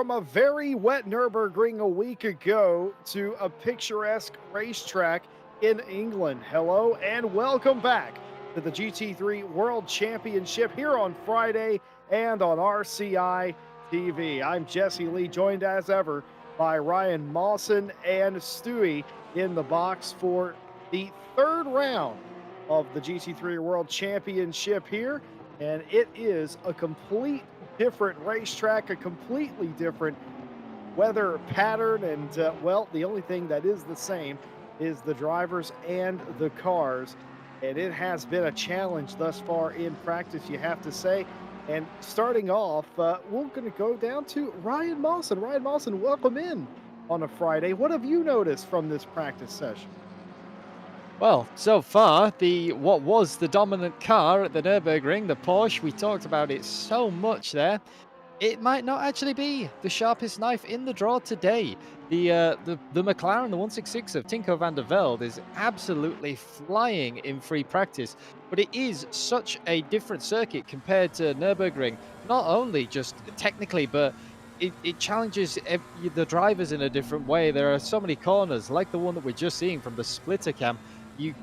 From a very wet Nürburgring a week ago to a picturesque racetrack in England. Hello and welcome back to the GT3 World Championship here on Friday and on RCI TV. I'm Jesse Lee, joined as ever by Ryan Mawson and Stewie in the box for the third round of the GT3 World Championship here. And it is a complete different racetrack, a completely different weather pattern. And, well, the only thing that is the same is the drivers and the cars. And it has been a challenge thus far in practice, you have to say. And starting off, we're going to go down to Ryan Mawson. Ryan Mawson, welcome in on a Friday. What have you noticed from this practice session? Well, so far, what was the dominant car at the Nürburgring, the Porsche, we talked about it so much there. It might not actually be the sharpest knife in the draw today. The McLaren, the 166 of Tinko van der Velde, is absolutely flying in free practice, but it is such a different circuit compared to Nürburgring. Not only just technically, but it challenges the drivers in a different way. There are so many corners, like the one that we're just seeing from the splitter cam. You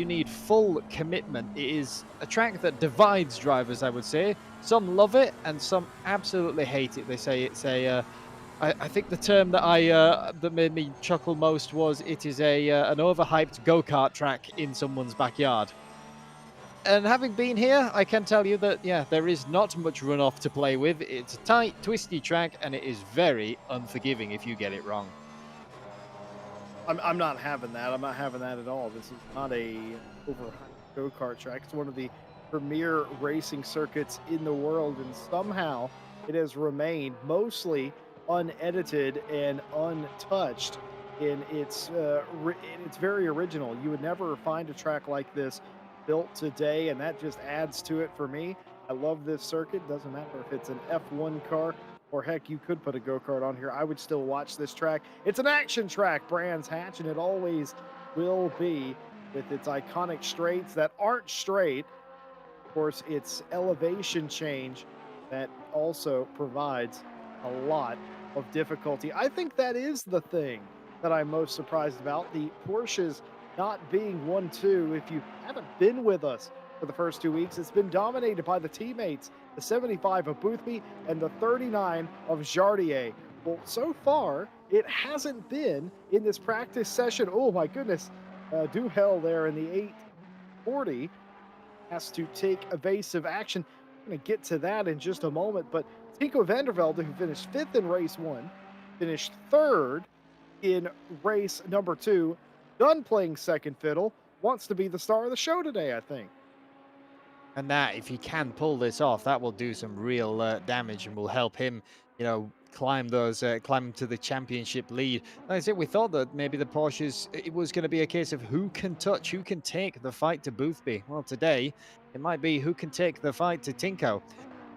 need full commitment. It is a track that divides drivers, I would say. Some love it and some absolutely hate it. They say it's I think the term that that made me chuckle most was it is an overhyped go-kart track in someone's backyard. And having been here, I can tell you that, yeah, there is not much runoff to play with. It's a tight, twisty track, and it is very unforgiving if you get it wrong. I'm not having that. I'm not having that at all. This is not a overhyped go-kart track. It's one of the premier racing circuits in the world, and somehow it has remained mostly unedited and untouched in its very original. You would never find a track like this built today, and that just adds to it for me. I love this circuit. Doesn't matter if it's an F1 car or heck, you could put a go-kart on here. I would still watch this track. It's an action track, Brands Hatch, and it always will be, with its iconic straights that aren't straight. Of course, its elevation change that also provides a lot of difficulty. I think that is the thing that I'm most surprised about. The Porsches not being 1-2. If you haven't been with us for the first 2 weeks, it's been dominated by the teammates, the 75 of Boothby and the 39 of Jardier. Well, so far, it hasn't been in this practice session. Oh my goodness, Duhel there in the 840 has to take evasive action. I'm going to get to that in just a moment, but Tinko van der Velde, who finished 5th in race 1, finished 3rd in race number 2, done playing second fiddle, wants to be the star of the show today, I think. And that, if he can pull this off, that will do some real damage and will help him, climb to the championship lead. Like I said, we thought that maybe the Porsches, it was going to be a case of who can take the fight to Boothby. Well, today it might be who can take the fight to Tinko.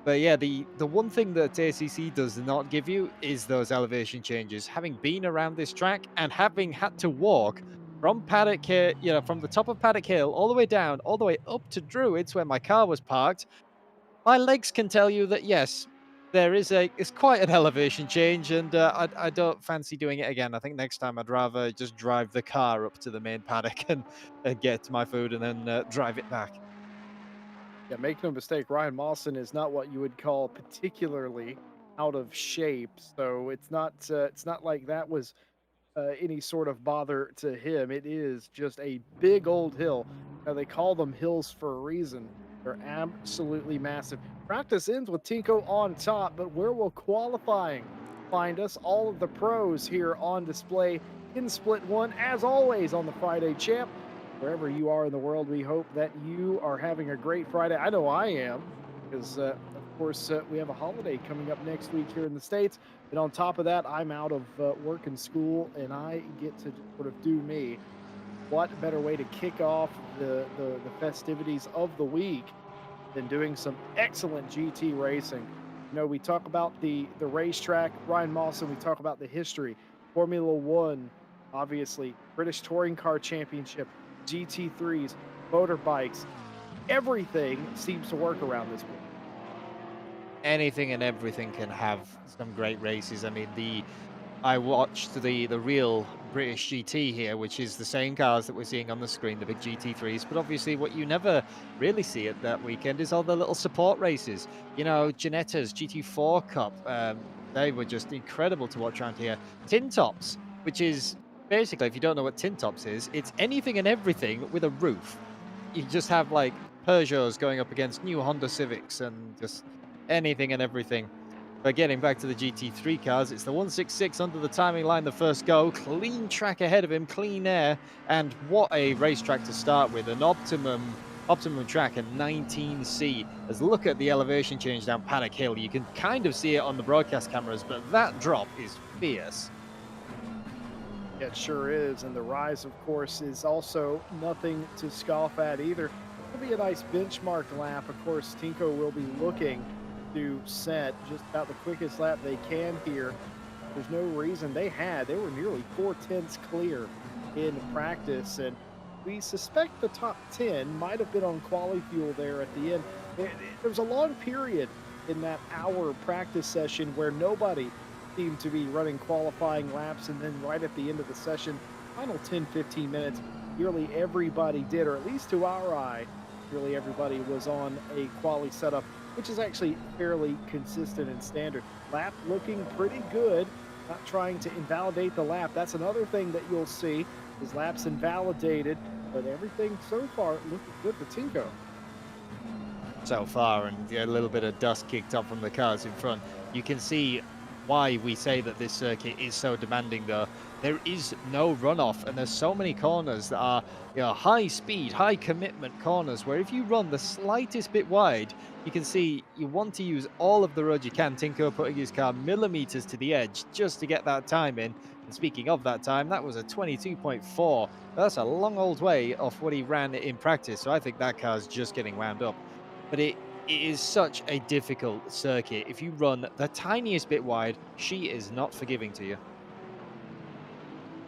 But yeah, the one thing that ACC does not give you is those elevation changes. Having been around this track and having had to walk from Paddock Hill, from the top of Paddock Hill all the way down, all the way up to Druids where my car was parked, my legs can tell you that yes, it's quite an elevation change, and I don't fancy doing it again. I think next time I'd rather just drive the car up to the main paddock and get my food and then drive it back. Yeah, make no mistake, Ryan Mawson is not what you would call particularly out of shape. So it's not like that was any sort of bother to him. It is just a big old hill. Now, they call them hills for a reason. They're absolutely massive. Practice ends with Tinko on top, but where will qualifying find us? All of the pros here on display in Split 1, as always, on the Friday Champ. Wherever you are in the world, we hope that you are having a great Friday. I know I am, because, of course, we have a holiday coming up next week here in the States. And on top of that, I'm out of work and school, and I get to sort of do me. What better way to kick off the festivities of the week than doing some excellent GT racing? We talk about the racetrack, Ryan Mawson, we talk about the history, Formula One, obviously, British Touring Car Championship, GT3s, motorbikes, everything seems to work around this week. anything and everything can have some great races. I mean, I watched the real British GT here, which is the same cars that we're seeing on the screen, the big GT3s. But obviously, what you never really see at that weekend is all the little support races. You know, Janetta's GT4 Cup. They were just incredible to watch around here. Tin Tops, which is basically, if you don't know what Tin Tops is, it's anything and everything with a roof. You just have like Peugeots going up against new Honda Civics and just anything and everything. But getting back to the GT3 cars, it's the 166 under the timing line, the first go. Clean track ahead of him, clean air. And what a racetrack to start with. An optimum track, a 19C. As look at the elevation change down Paddock Hill. You can kind of see it on the broadcast cameras, but that drop is fierce. It sure is. And the rise, of course, is also nothing to scoff at either. It'll be a nice benchmark lap. Of course, Tinko will be looking to set just about the quickest lap they can here. There's no reason they were nearly 4/10 clear in practice. And we suspect the top 10 might have been on quali fuel there at the end. There was a long period in that hour practice session where nobody seemed to be running qualifying laps, and then right at the end of the session, final 10-15 minutes, nearly everybody did, or at least to our eye, nearly everybody was on a quali setup, which is actually fairly consistent and standard. Lap looking pretty good, not trying to invalidate the lap. That's another thing that you'll see is laps invalidated, but everything so far looking good for Tinko. So far, and a little bit of dust kicked up from the cars in front. You can see why we say that this circuit is so demanding, though. There is no runoff, and there's so many corners that are, high speed, high commitment corners, where if you run the slightest bit wide, you can see you want to use all of the road you can. Tinko putting his car millimeters to the edge just to get that time in. And speaking of that time, that was a 22.4. That's a long old way off what he ran in practice, so I think that car's just getting wound up. But it is such a difficult circuit. If you run the tiniest bit wide, she is not forgiving to you.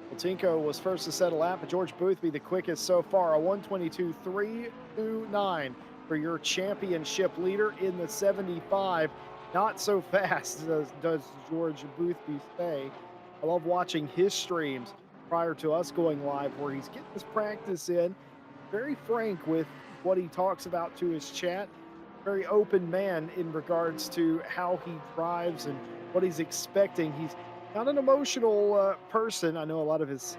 Well, Tinko was first to set a lap, but George Boothby the quickest so far, a 1:22.329 for your championship leader in the 75. Not so fast, does George Boothby say. I love watching his streams prior to us going live where he's getting his practice in. Very frank with what he talks about to his chat. Very open man in regards to how he drives and what he's expecting. He's not an emotional person. I know a lot of his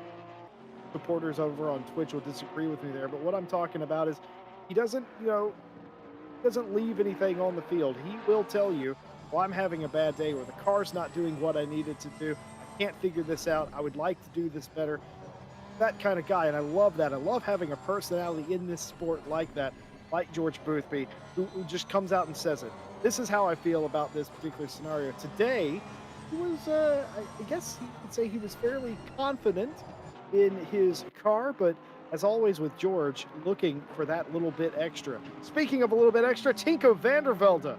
supporters over on Twitch will disagree with me there, but what I'm talking about is he doesn't leave anything on the field. He will tell you, well, I'm having a bad day, or the car's not doing what I needed to do. I can't figure this out. I would like to do this better. That kind of guy, and I love that. I love having a personality in this sport like that, like George Boothby, who just comes out and says it. This is how I feel about this particular scenario. Today, he was, I guess you could say he was fairly confident in his car, but as always with George, looking for that little bit extra. Speaking of a little bit extra, Tinko Vandervelde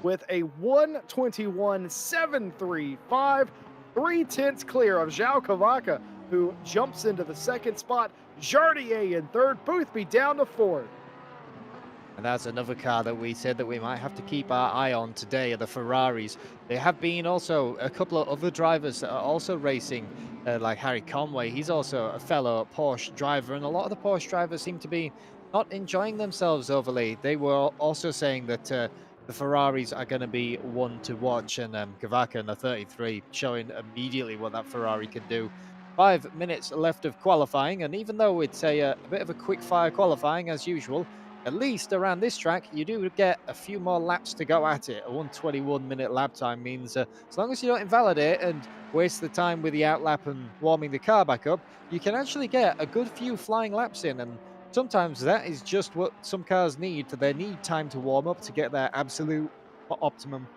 with a 1:21.735, 3/10 clear of João Cavaca, who jumps into the second spot. Jardier in third, Boothby down to fourth. And that's another car that we said that we might have to keep our eye on today, are the Ferraris. There have been also a couple of other drivers that are also racing, like Harry Conway. He's also a fellow Porsche driver, and a lot of the Porsche drivers seem to be not enjoying themselves overly. They were also saying that the Ferraris are going to be one to watch, and Cavaca in the 33 showing immediately what that Ferrari can do. 5 minutes left of qualifying, and even though it's a bit of a quick fire qualifying as usual, at least around this track, you do get a few more laps to go at it. A 1:21-minute lap time means as long as you don't invalidate and waste the time with the outlap and warming the car back up, you can actually get a good few flying laps in. And sometimes that is just what some cars need. They need time to warm up to get their absolute optimum.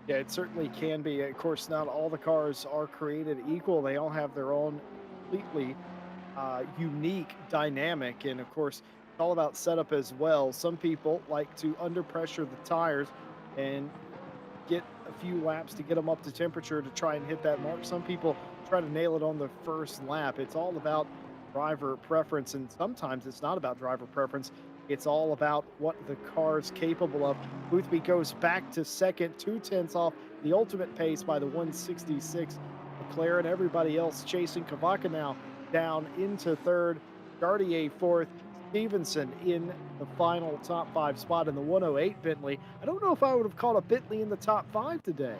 Yeah, it certainly can be. Of course, not all the cars are created equal. They all have their own completely unique dynamic. And of course, it's all about setup as well. Some people like to under pressure the tires and get a few laps to get them up to temperature to try and hit that mark. Some people try to nail it on the first lap. It's all about driver preference, and sometimes it's not about driver preference. It's all about what the car's capable of. Boothby goes back to second, 2 tenths off the ultimate pace by the 166 McLaren. Everybody else chasing. Kavaka now down into third. Dardier fourth. Stevenson in the final top five spot in the 108 Bentley. I don't know if I would have called a Bentley in the top five today.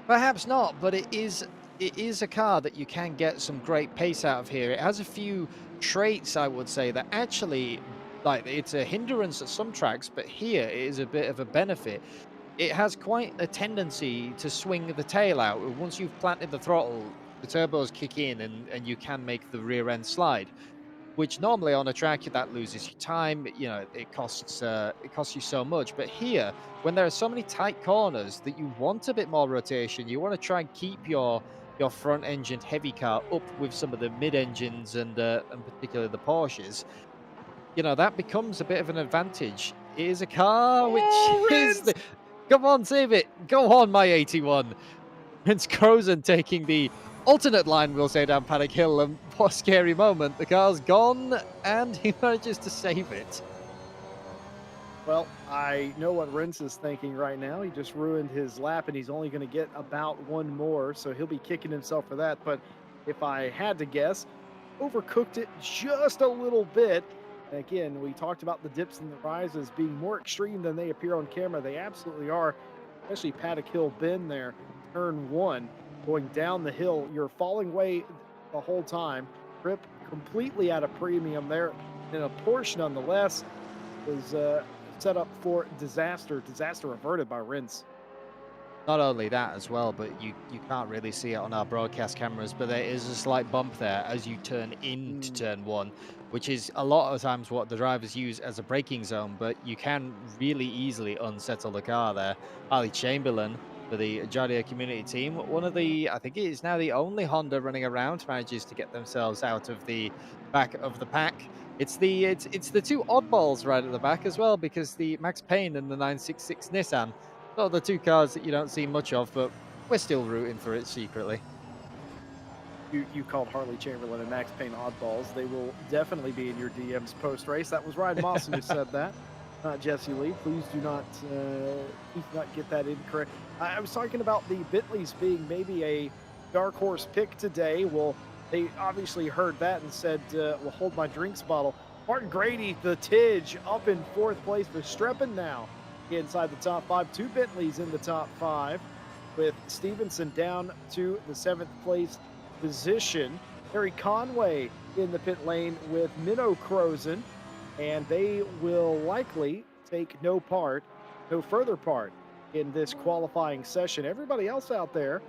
Perhaps not, but it is a car that you can get some great pace out of here. It has a few traits, I would say, that actually, like, it's a hindrance at some tracks, but here it is a bit of a benefit. It has quite a tendency to swing the tail out. Once you've planted the throttle, the turbos kick in and you can make the rear end slide, which normally on a track that loses you time. It costs you so much. But here, when there are so many tight corners that you want a bit more rotation, you want to try and keep your front engined heavy car up with some of the mid engines and particularly the Porsches. That becomes a bit of an advantage. It is a car which Oh, is Rins! the come on, save it. Go on, my 81. Prince Crozen taking the alternate line, we'll say, down Paddock Hill. And what a scary moment. The car's gone and he manages to save it. Well, I know what Rins is thinking right now. He just ruined his lap and he's only going to get about one more, so he'll be kicking himself for that. But if I had to guess, overcooked it just a little bit. And again, we talked about the dips and the rises being more extreme than they appear on camera. They absolutely are, especially Paddock Hill Bend there, turn one, going down the hill. You're falling away the whole time. Grip completely out of premium there. And a Porsche, nonetheless, was set up for disaster. Disaster averted by Rins. Not only that as well, but you can't really see it on our broadcast cameras, but there is a slight bump there as you turn into Mm. turn one, which is a lot of times what the drivers use as a braking zone, but you can really easily unsettle the car there. Ali Chamberlain for the Jardia community team, one of the, I think it is now the only Honda running around, manages to get themselves out of the back of the pack. It's the two oddballs right at the back as well, because the Max Payne and the 966 Nissan, not the two cars that you don't see much of, but we're still rooting for it secretly. You called Harley Chamberlain and Max Payne oddballs. They will definitely be in your DMs post race. That was Ryan Mawson who said that, not Jesse Lee. Please do not get that incorrect. I was talking about the Bentleys being maybe a dark horse pick today. Well, they obviously heard that and said, "Well, hold my drinks bottle." Martin Grady, the Tidge, up in fourth place. Verstappen now inside the top five. Two Bentleys in the top five, with Stevenson down to the seventh place position. Harry Conway in the pit lane with Minnow Crozen, and they will likely take no further part in this qualifying session. Everybody else out there,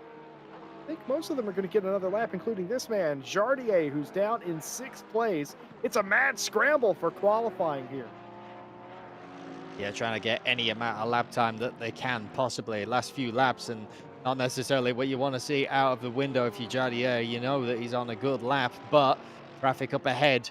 I think most of them are going to get another lap, including this man, Jardier, who's down in sixth place. It's a mad scramble for qualifying here. Yeah, trying to get any amount of lap time that they can possibly. Last few laps, and not necessarily what you want to see out of the window if you're Jardier. You know that he's on a good lap, but traffic up ahead,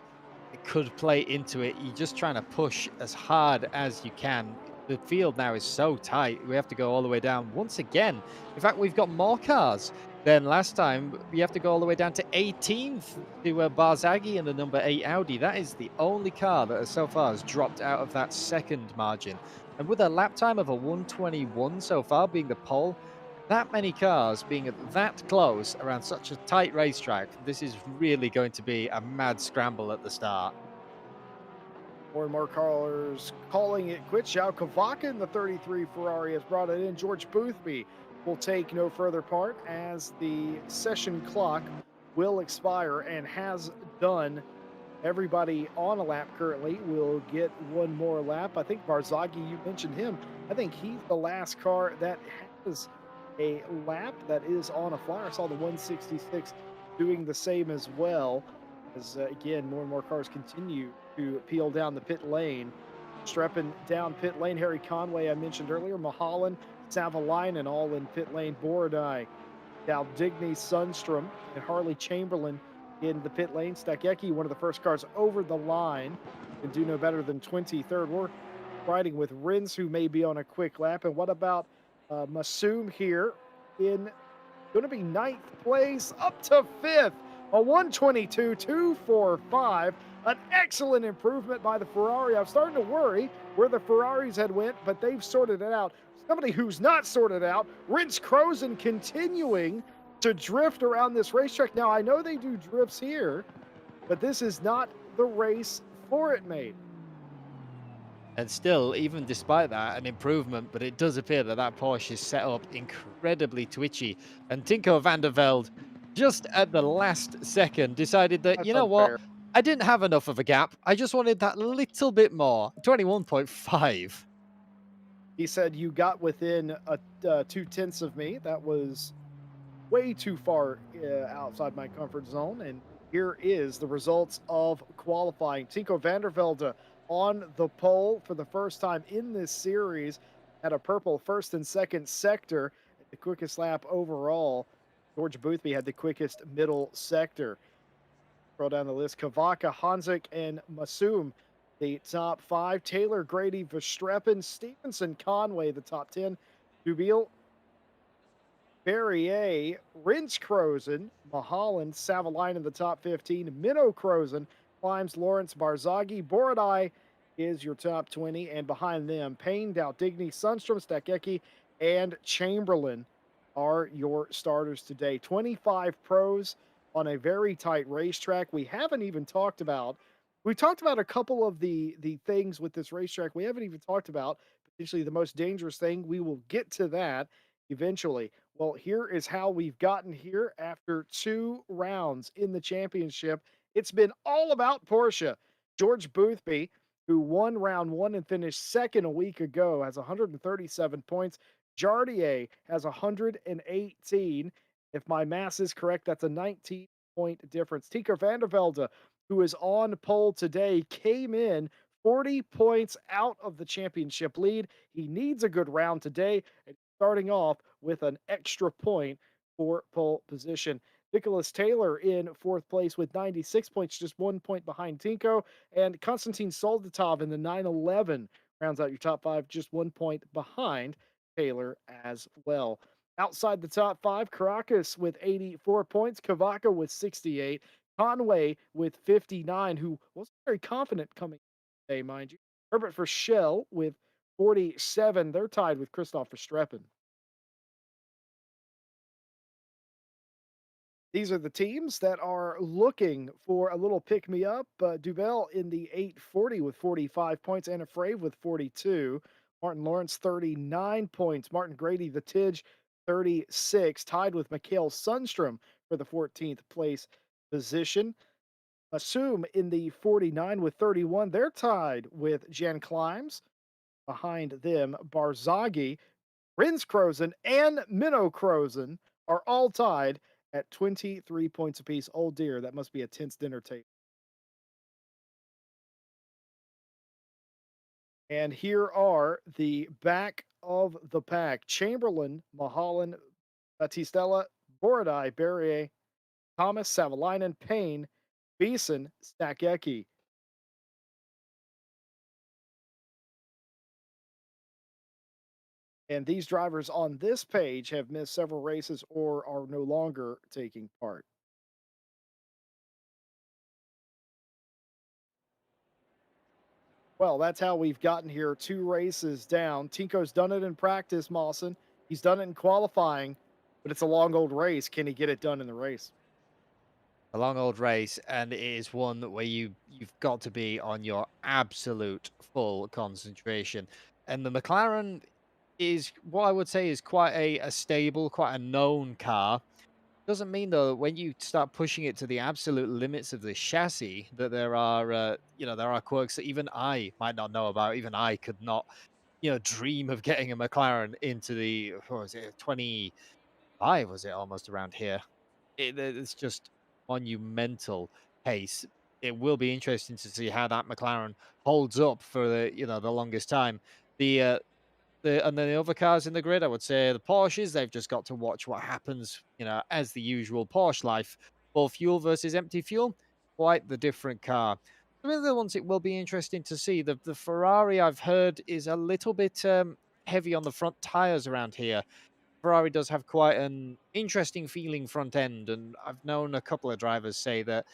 it could play into it. You're just trying to push as hard as you can. The field now is so tight. We have to go all the way down once again. In fact, we've got more cars than last time. We have to go all the way down to 18th to Barzaghi and the number 8 Audi. That is the only car that so far has dropped out of that second margin. And with a lap time of a 121 so far being the pole, that many cars being that close around such a tight racetrack, this is really going to be a mad scramble at the start. More and more callers calling it quits. Zhao Kavaka in the 33 Ferrari has brought it in. George Boothby will take no further part as the session clock will expire and has done. Everybody on a lap currently will get one more lap. I think Barzaghi, you mentioned him. I think he's the last car that has a lap that is on a flyer. I saw the 166 doing the same as well. As again, more and more cars continue to peel down the pit lane. Strepping down pit lane, Harry Conway, I mentioned earlier, Mahalan, Savalainen all in pit lane, Borodai, Daldigny, Sundstrom, and Harley Chamberlain in the pit lane. Stakecki, one of the first cars over the line, can do no better than 23rd. We're riding with Rins, who may be on a quick lap. And what about Masoom here in going to be ninth place up to fifth? A 122.245. An excellent improvement by the Ferrari. I'm starting to worry where the Ferraris had went, but they've sorted it out. Somebody who's not sorted out, Rince Crozen continuing to drift around this racetrack. Now, I know they do drifts here, but this is not the race for it, mate. And still, even despite that, an improvement, but it does appear that that Porsche is set up incredibly twitchy. And Tinko van der Velde, just at the last second, decided that, you That's know what? unfair. I didn't have enough of a gap. I just wanted that little bit more. 21.5. He said, "You got within 2/10 of me. That was way too far outside my comfort zone." And here is the results of qualifying. Tico Vandervelde on the pole for the first time in this series at a purple first and second sector. The quickest lap overall. George Boothby had the quickest middle sector. Scroll down the list. Kavaka, Hanzik, and Masum, the top five. Taylor, Grady, Verstreppen, Stevenson, Conway, the top 10. Dubil, Barrier, Rinskrosen, Mahalan, Savalainen in the top 15. Minnow Crozen climbs Lawrence Barzagi. Borodai is your top 20. And behind them, Payne, Daldigny, Sundstrom, Stakecki, and Chamberlain are your starters today. 25 pros on a very tight racetrack. We talked about a couple of the things with this racetrack. We haven't even talked about potentially the most dangerous thing. We will get to that eventually. Well, here is how we've gotten here after 2 rounds in the championship. It's been all about Porsche. George Boothby, who won round one and finished second a week ago, has 137 points. Jardier has 118. If my math is correct, that's a 19-point difference. Tico Vandervelde, who is on pole today, came in 40 points out of the championship lead. He needs a good round today, and starting off with an extra point for pole position. Nicholas Taylor in fourth place with 96 points, just 1 point behind Tinko. And Konstantin Soldatov in the 911 rounds out your top five, just 1 point behind Taylor as well. Outside the top five, Caracas with 84 points, Kavaka with 68, Conway with 59, who wasn't very confident coming today, mind you. Herbert Verschell with 47. They're tied with Christoph Verstreppen. These are the teams that are looking for a little pick me up. Dubel in the 840 with 45 points, Anna Frave with 42, Martin Lawrence 39 points, Martin Grady the Tidge 36, tied with Mikhail Sundstrom for the 14th place position. Assume in the 49 with 31. They're tied with Jan Climbs. Behind them, Barzagi, Rinskrosen, and Minnow Crozen are all tied at 23 points apiece. Oh dear, that must be a tense dinner table. And here are the back of the pack: Chamberlain, Mahalan, Batistella, Borodai, Barrier, Thomas, Savalainen, Payne, Beeson, Stakecki. And these drivers on this page have missed several races or are no longer taking part. Well, that's how we've gotten here. 2 races down. Tinko's done it in practice, Mawson. He's done it in qualifying, but it's a long old race. Can he get it done in the race? A long old race, and it is one where you've got to be on your absolute full concentration. And the McLaren is what I would say is quite a stable, quite a known car. Doesn't mean though that when you start pushing it to the absolute limits of the chassis that there are there are quirks that even I might not know about. Even I could not dream of getting a McLaren into the what was it 25 was it almost around here. It's just monumental pace. It will be interesting to see how that McLaren holds up for the longest time. And then the other cars in the grid, I would say the Porsches, they've just got to watch what happens, as the usual Porsche life. Full fuel versus empty fuel, quite the different car. Some of the ones it will be interesting to see. The Ferrari I've heard is a little bit heavy on the front tires around here. Ferrari does have quite an interesting feeling front end, and I've known a couple of drivers say that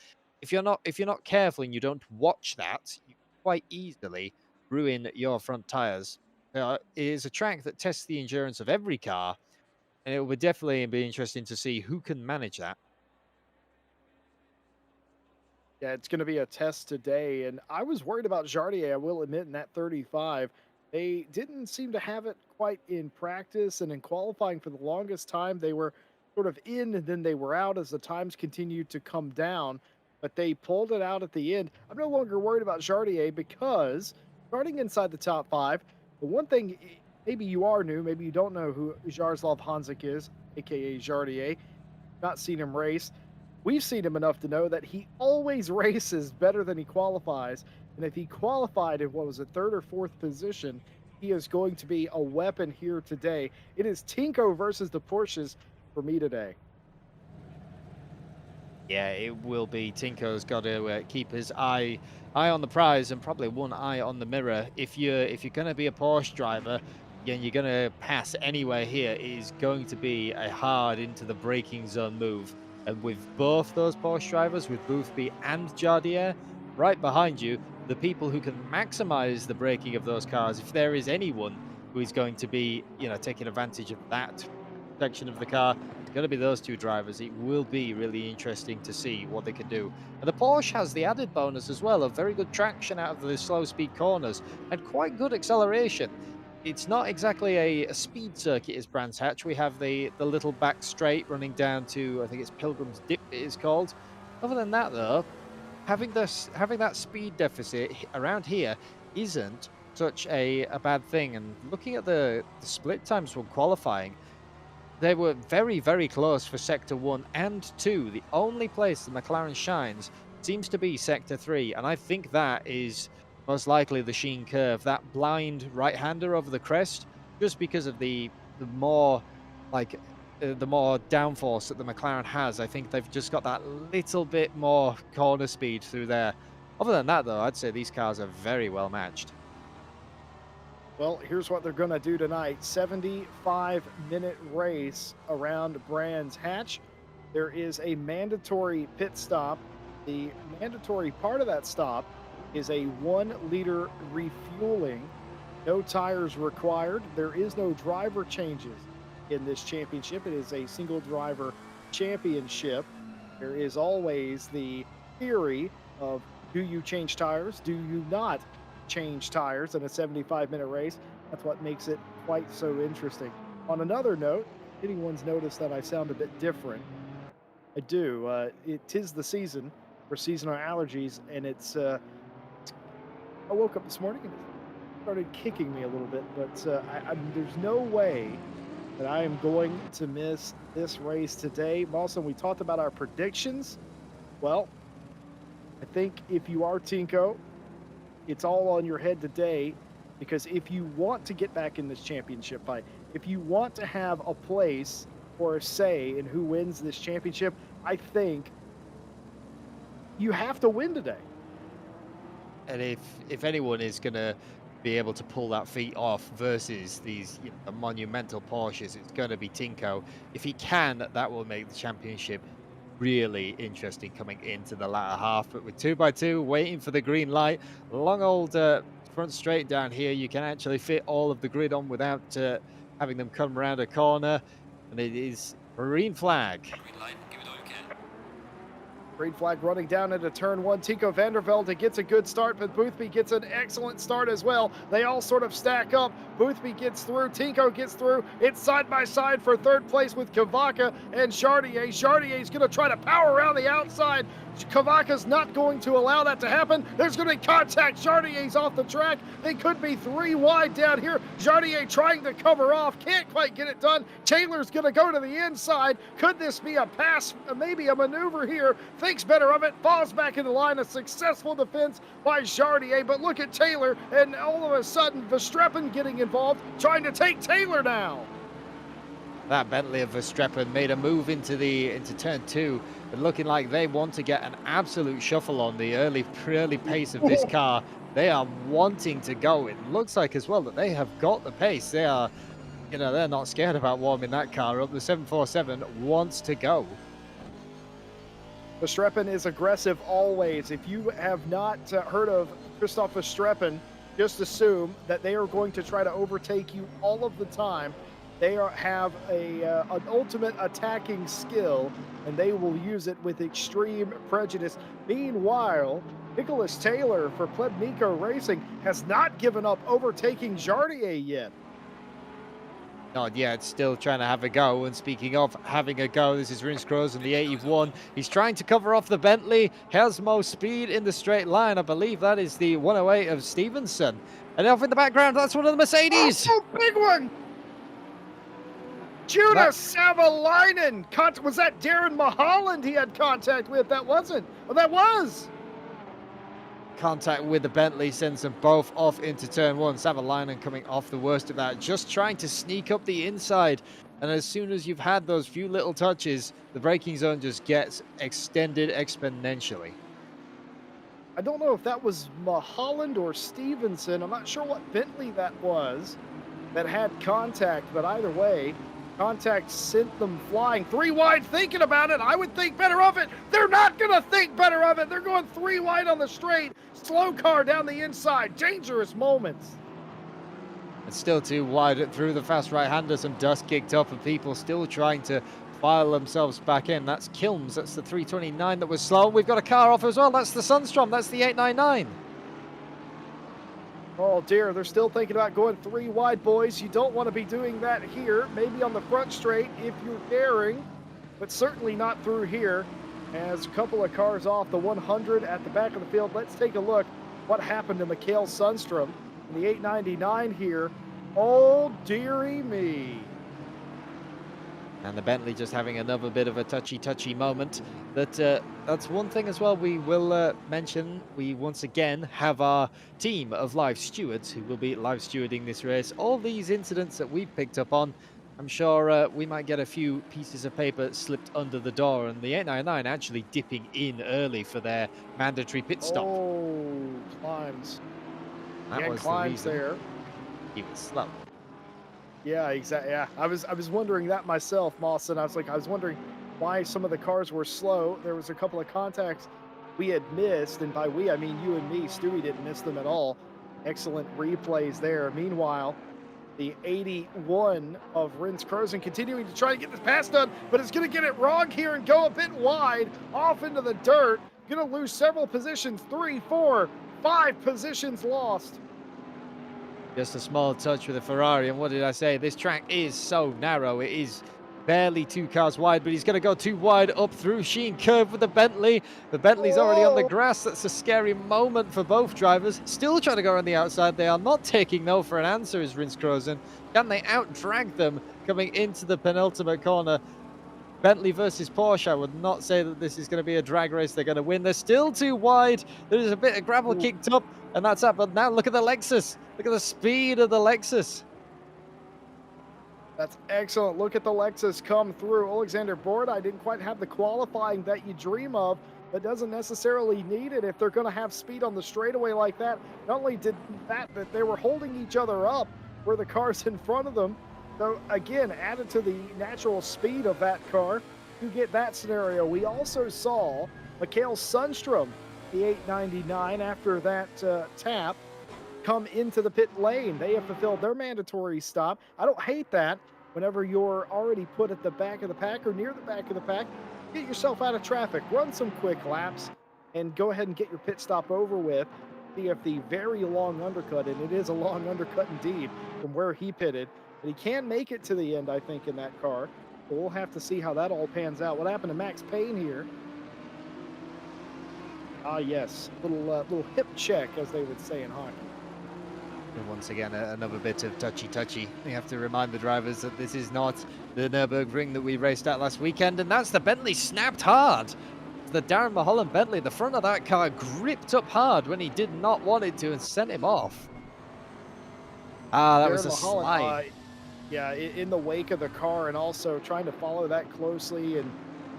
if you're not careful and you don't watch that, you quite easily ruin your front tires. It is a track that tests the endurance of every car, and it will definitely be interesting to see who can manage that. Yeah, it's going to be a test today. And I was worried about Jardier, I will admit, in that 35. They didn't seem to have it quite in practice and in qualifying for the longest time. They were sort of in and then they were out as the times continued to come down, but they pulled it out at the end. I'm no longer worried about Jardier because starting inside the top five, the one thing maybe you are new, maybe you don't know who Jaroslav Hanzik is, aka Jardier, not seen him race. We've seen him enough to know that he always races better than he qualifies. And if he qualified in what was a third or fourth position, he is going to be a weapon here today. It is Tinko versus the Porsches for me today. Yeah, it will be. Tinko's got to keep his eye on the prize and probably one eye on the mirror. If you're going to be a Porsche driver, and you're going to pass anywhere here, it is going to be a hard into the braking zone move. And with both those Porsche drivers, with Boothby and Jardier, right behind you, the people who can maximize the braking of those cars, if there is anyone who is going to be, taking advantage of that section of the car, it's going to be those two drivers. It will be really interesting to see what they can do. And the Porsche has the added bonus as well of very good traction out of the slow speed corners and quite good acceleration. It's not exactly a speed circuit as Brands Hatch. We have the little back straight running down to, I think it's Pilgrim's Dip it is called. Other than that though, having that speed deficit around here isn't such a bad thing. And looking at the split times from qualifying, they were very, very close for Sector 1 and 2. The only place the McLaren shines seems to be Sector 3, and I think that is most likely the Sheen curve, that blind right-hander over the crest, just because of the more like the more downforce that the McLaren has. I think they've just got that little bit more corner speed through there. Other than that, though, I'd say these cars are very well matched. Well, here's what they're going to do tonight. 75-minute race around Brands Hatch. There is a mandatory pit stop. The mandatory part of that stop is a 1-liter refueling. No tires required. There is no driver changes in this championship. It is a single driver championship. There is always the theory of, do you change tires? Do you not change tires in a 75-minute race? That's what makes it quite so interesting. On another note, anyone's noticed that I sound a bit different. I do. It is the season for seasonal allergies, and it's. I woke up this morning and it started kicking me a little bit, but there's no way that I am going to miss this race today. Also, we talked about our predictions. Well, I think if you are Tinko, it's all on your head today, because if you want to get back in this championship fight, if you want to have a place or a say in who wins this championship, I think you have to win today. And if anyone is going to be able to pull that feat off versus these monumental Porsches, it's going to be Tinko. If he can, that will make the championship really interesting coming into the latter half. But with 2x2 waiting for the green light, long old front straight down here, you can actually fit all of the grid on without having them come around a corner. And it is green flag. Green light, give it all you can. Green flag running down into turn one. Tico Vandervelde gets a good start, but Boothby gets an excellent start as well. They all sort of stack up. Boothby gets through. Tico gets through. It's side by side for third place with Kavaka and Jardier. Jardier's going to try to power around the outside. Kavaka's not going to allow that to happen. There's going to be contact. Jardier's off the track. They could be 3 wide down here. Jardier trying to cover off. Can't quite get it done. Taylor's going to go to the inside. Could this be a pass? Maybe a maneuver here. Thinks better of it. Falls back in the line. A successful defense by Jardier. But look at Taylor. And all of a sudden, Verstappen getting involved, trying to take Taylor now. That Bentley of Verstappen made a move into turn 2, but looking like they want to get an absolute shuffle on the early pace of this car. They are wanting to go. It looks like as well that they have got the pace. They are, they're not scared about warming that car up. The 747 wants to go. Verstappen is aggressive always. If you have not heard of Christoph Verstappen, just assume that they are going to try to overtake you all of the time. They have an ultimate attacking skill, and they will use it with extreme prejudice. Meanwhile, Nicholas Taylor for Plebnico Racing has not given up overtaking Jardier yet. Not yet, still trying to have a go. And speaking of having a go, this is Rins Kroos the 81. He's trying to cover off the Bentley. Has most speed in the straight line. I believe that is the 108 of Stevenson. And off in the background, that's one of the Mercedes. Oh, big one! Jonas Savalainen! Was that Darren Mulholland he had contact with? That wasn't. Oh, that was! Contact with the Bentley sends them both off into turn one. Savalainen coming off the worst of that, just trying to sneak up the inside. And as soon as you've had those few little touches, the braking zone just gets extended exponentially. I don't know if that was Mulholland or Stevenson. I'm not sure what Bentley that was that had contact, but either way, contact sent them flying. 3 wide thinking about it. I would think better of it. They're not going to think better of it. They're going 3 wide on the straight. Slow car down the inside. Dangerous moments. It's still too wide through the fast right-hander. Some dust kicked up and people still trying to file themselves back in. That's Kilms. That's the 329 that was slow. We've got a car off as well. That's the Sundstrom. That's the 899. Oh dear, they're still thinking about going 3 wide, boys. You don't want to be doing that here. Maybe on the front straight if you're daring, but certainly not through here. As a couple of cars off the 100 at the back of the field. Let's take a look what happened to Mikael Sundstrom in the 899 here. Oh dearie me. And the Bentley just having another bit of a touchy moment. That's one thing as well we will mention. We once again have our team of live stewards who will be live stewarding this race. All these incidents that we've picked up on, I'm sure we might get a few pieces of paper slipped under the door. And the 899 actually dipping in early for their mandatory pit stop. Oh, climbs. That was climbs the reason. there. He was slow. Yeah, exactly. Yeah, I was wondering that myself, Mawson. I was wondering why some of the cars were slow. There was a couple of contacts we had missed, and by we I mean you and me. Stewie didn't miss them at all. Excellent replays there. Meanwhile, the 81 of Rins Kroos continuing to try to get this pass done, but it's going to get it wrong here and go a bit wide off into the dirt. Going to lose several positions. 3, 4, 5 positions lost. Just a small touch with a Ferrari, and what did I say? This track is so narrow. It is barely 2 cars wide, but he's going to go 2 wide up through Sheen Curve with the Bentley. The Bentley's already on the grass. That's a scary moment for both drivers. Still trying to go on the outside. They are not taking no for an answer, is Rins Kroos. Can they out-drag them coming into the penultimate corner? Bentley versus Porsche. I would not say that this is going to be a drag race. They're going to win. They're still too wide. There's a bit of gravel kicked up, and that's up. But now look at the Lexus. Look at the speed of the Lexus. That's excellent. Look at the Lexus come through. Alexander Borda didn't quite have the qualifying that you dream of, but doesn't necessarily need it if they're going to have speed on the straightaway like that. Not only did that, but they were holding each other up where the cars in front of them. So again, added to the natural speed of that car, you get that scenario. We also saw Mikael Sundstrom, the 899, after that tap, come into the pit lane. They have fulfilled their mandatory stop. I don't hate that. Whenever you're already put at the back of the pack or near the back of the pack, get yourself out of traffic, run some quick laps, and go ahead and get your pit stop over with. See if the very long undercut, and it is a long undercut indeed from where he pitted, but he can make it to the end, I think, in that car. But we'll have to see how that all pans out. What happened to Max Payne here? Ah, yes, little hip check, as they would say in hockey. And once again, another bit of touchy. We have to remind the drivers that this is not the Nürburgring that we raced at last weekend, and that's the Bentley snapped hard. The Darren Mulholland Bentley, the front of that car gripped up hard when he did not want it to and sent him off. Ah, that Darren was a slide. Yeah, in the wake of the car, and also trying to follow that closely and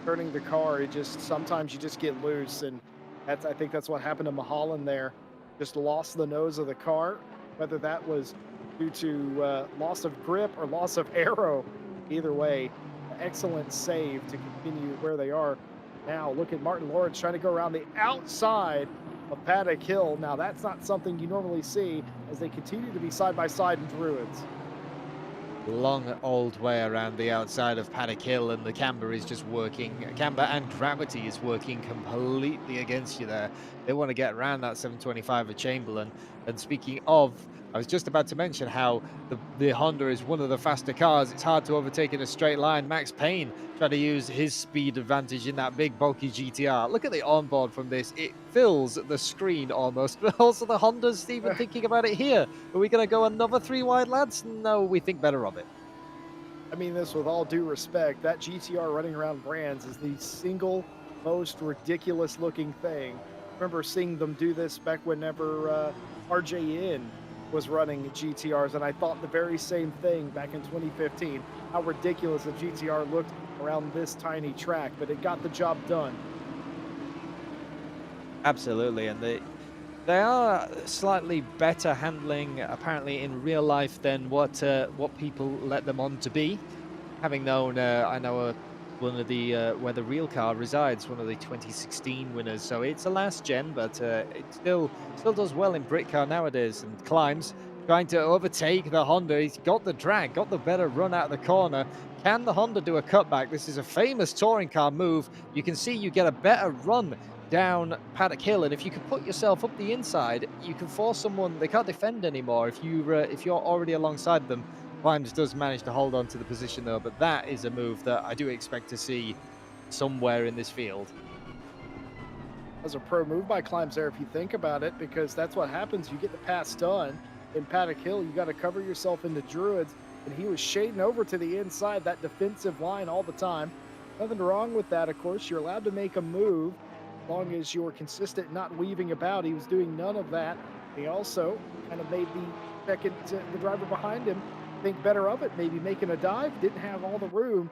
turning the car, sometimes you just get loose, and I think that's what happened to Mulholland there. Just lost the nose of the car. Whether that was due to loss of grip or loss of aero, either way, excellent save to continue where they are. Now look at Martin Lawrence trying to go around the outside of Paddock Hill. Now that's not something you normally see as they continue to be side by side in Druids. Long old way around the outside of Paddock Hill, and the camber is just working. Camber and gravity is working completely against you there. They want to get around that 725 of Chamberlain. And speaking of, I was just about to mention how the Honda is one of the faster cars. It's hard to overtake in a straight line. Max Payne tried to use his speed advantage in that big bulky GTR. Look at the onboard from this. It fills the screen almost, but also the Honda's even thinking about it here. Are we going to go another 3 wide, lads? No, we think better of it. I mean this with all due respect. That GTR running around Brands is the single most ridiculous looking thing. I remember seeing them do this back whenever RJN was running GTRs, and I thought the very same thing back in 2015. How ridiculous a GTR looked around this tiny track, but it got the job done. Absolutely, and they are slightly better handling apparently in real life than what people let them on to be. Having known, I know one of the where the real car resides, one of the 2016 winners. So it's a last gen, but it still does well in Brit car nowadays and climbs. Trying to overtake the Honda. He's got the drag, got the better run out of the corner. Can the Honda do a cutback? This is a famous touring car move. You can see you get a better run down Paddock Hill, and if you can put yourself up the inside, you can force someone. They can't defend anymore if you're already alongside them. Climbs does manage to hold on to the position though, but that is a move that I do expect to see somewhere in this field. As a pro move by Climbs there, if you think about it, because that's what happens. You get the pass done in Paddock Hill, you got to cover yourself into Druids, and he was shading over to the inside, that defensive line all the time. Nothing wrong with that, of course. You're allowed to make a move as long as you're consistent, not weaving about. He was doing none of that. He also kind of made the driver behind him think better of it, maybe making a dive, didn't have all the room.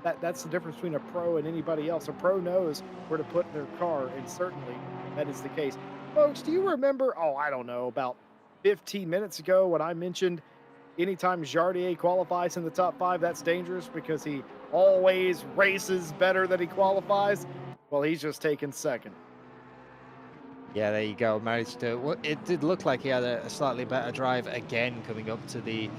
That's the difference between a pro and anybody else. A pro knows where to put their car, and certainly that is the case. Folks, do you remember, I don't know, about 15 minutes ago when I mentioned anytime Jardier qualifies in the top 5, that's dangerous because he always races better than he qualifies? Well, he's just taken second. Yeah, there you go. Managed to. Well, it did look like he had a slightly better drive again coming up to the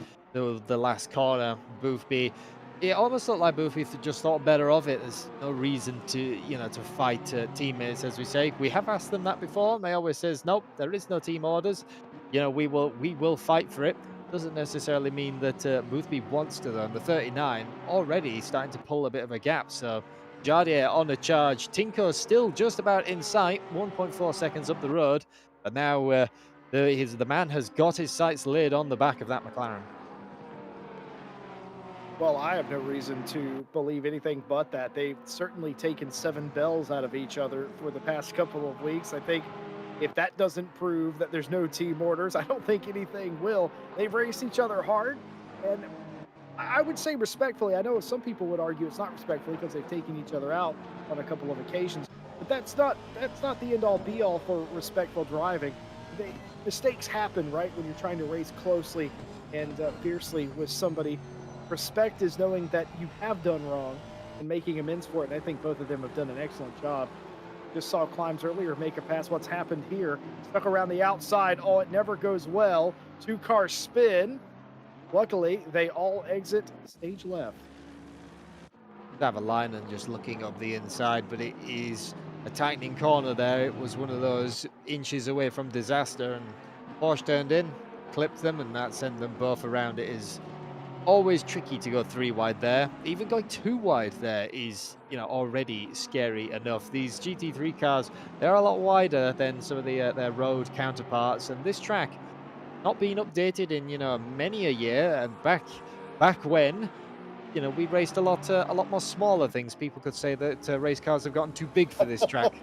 last corner. Boothby. It almost looked like Boothby just thought better of it. There's no reason to to fight teammates, as we say. We have asked them that before, and they always says nope. There is no team orders. We will fight for it. Doesn't necessarily mean that Boothby wants to though. And the 39 already starting to pull a bit of a gap. So Jardier on a charge. Tinko's still just about in sight, 1.4 seconds up the road. But now the man has got his sights laid on the back of that McLaren. Well, I have no reason to believe anything but that. They've certainly taken 7 bells out of each other for the past couple of weeks. I think if that doesn't prove that there's no team orders, I don't think anything will. They've raced each other hard, and I would say respectfully. I know some people would argue it's not respectfully because they've taken each other out on a couple of occasions, but that's not the end all be all for respectful driving. Mistakes happen, right, when you're trying to race closely and fiercely with somebody. Respect is knowing that you have done wrong and making amends for it. And I think both of them have done an excellent job. Just saw Climbs earlier make a pass. What's happened here? Stuck around the outside. Oh, it never goes well. 2-car spin. Luckily, they all exit stage left. Have a line and just looking up the inside, but it is a tightening corner there. It was one of those inches away from disaster, and Porsche turned in, clipped them, and that sent them both around. It is always tricky to go 3 wide there. Even going 2 wide there is, already scary enough. These GT3 cars, they're a lot wider than some of their road counterparts, and this track not being updated in many a year. And back when we raced a lot more smaller things, people could say that race cars have gotten too big for this track.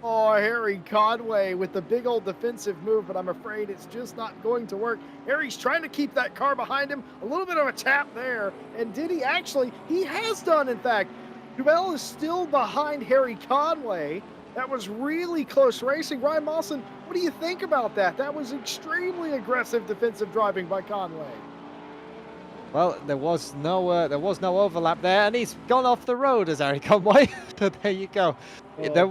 Oh, Harry Conway with the big old defensive move, but I'm afraid it's just not going to work. Harry's trying to keep that car behind him. A little bit of a tap there. And did he actually? He has done, in fact. Duell is still behind Harry Conway. That was really close racing. Ryan Mawson, what do you think about that? That was extremely aggressive defensive driving by Conway. Well, there was no overlap there, and he's gone off the road as Harry Conway. So there you go. Oh dear. There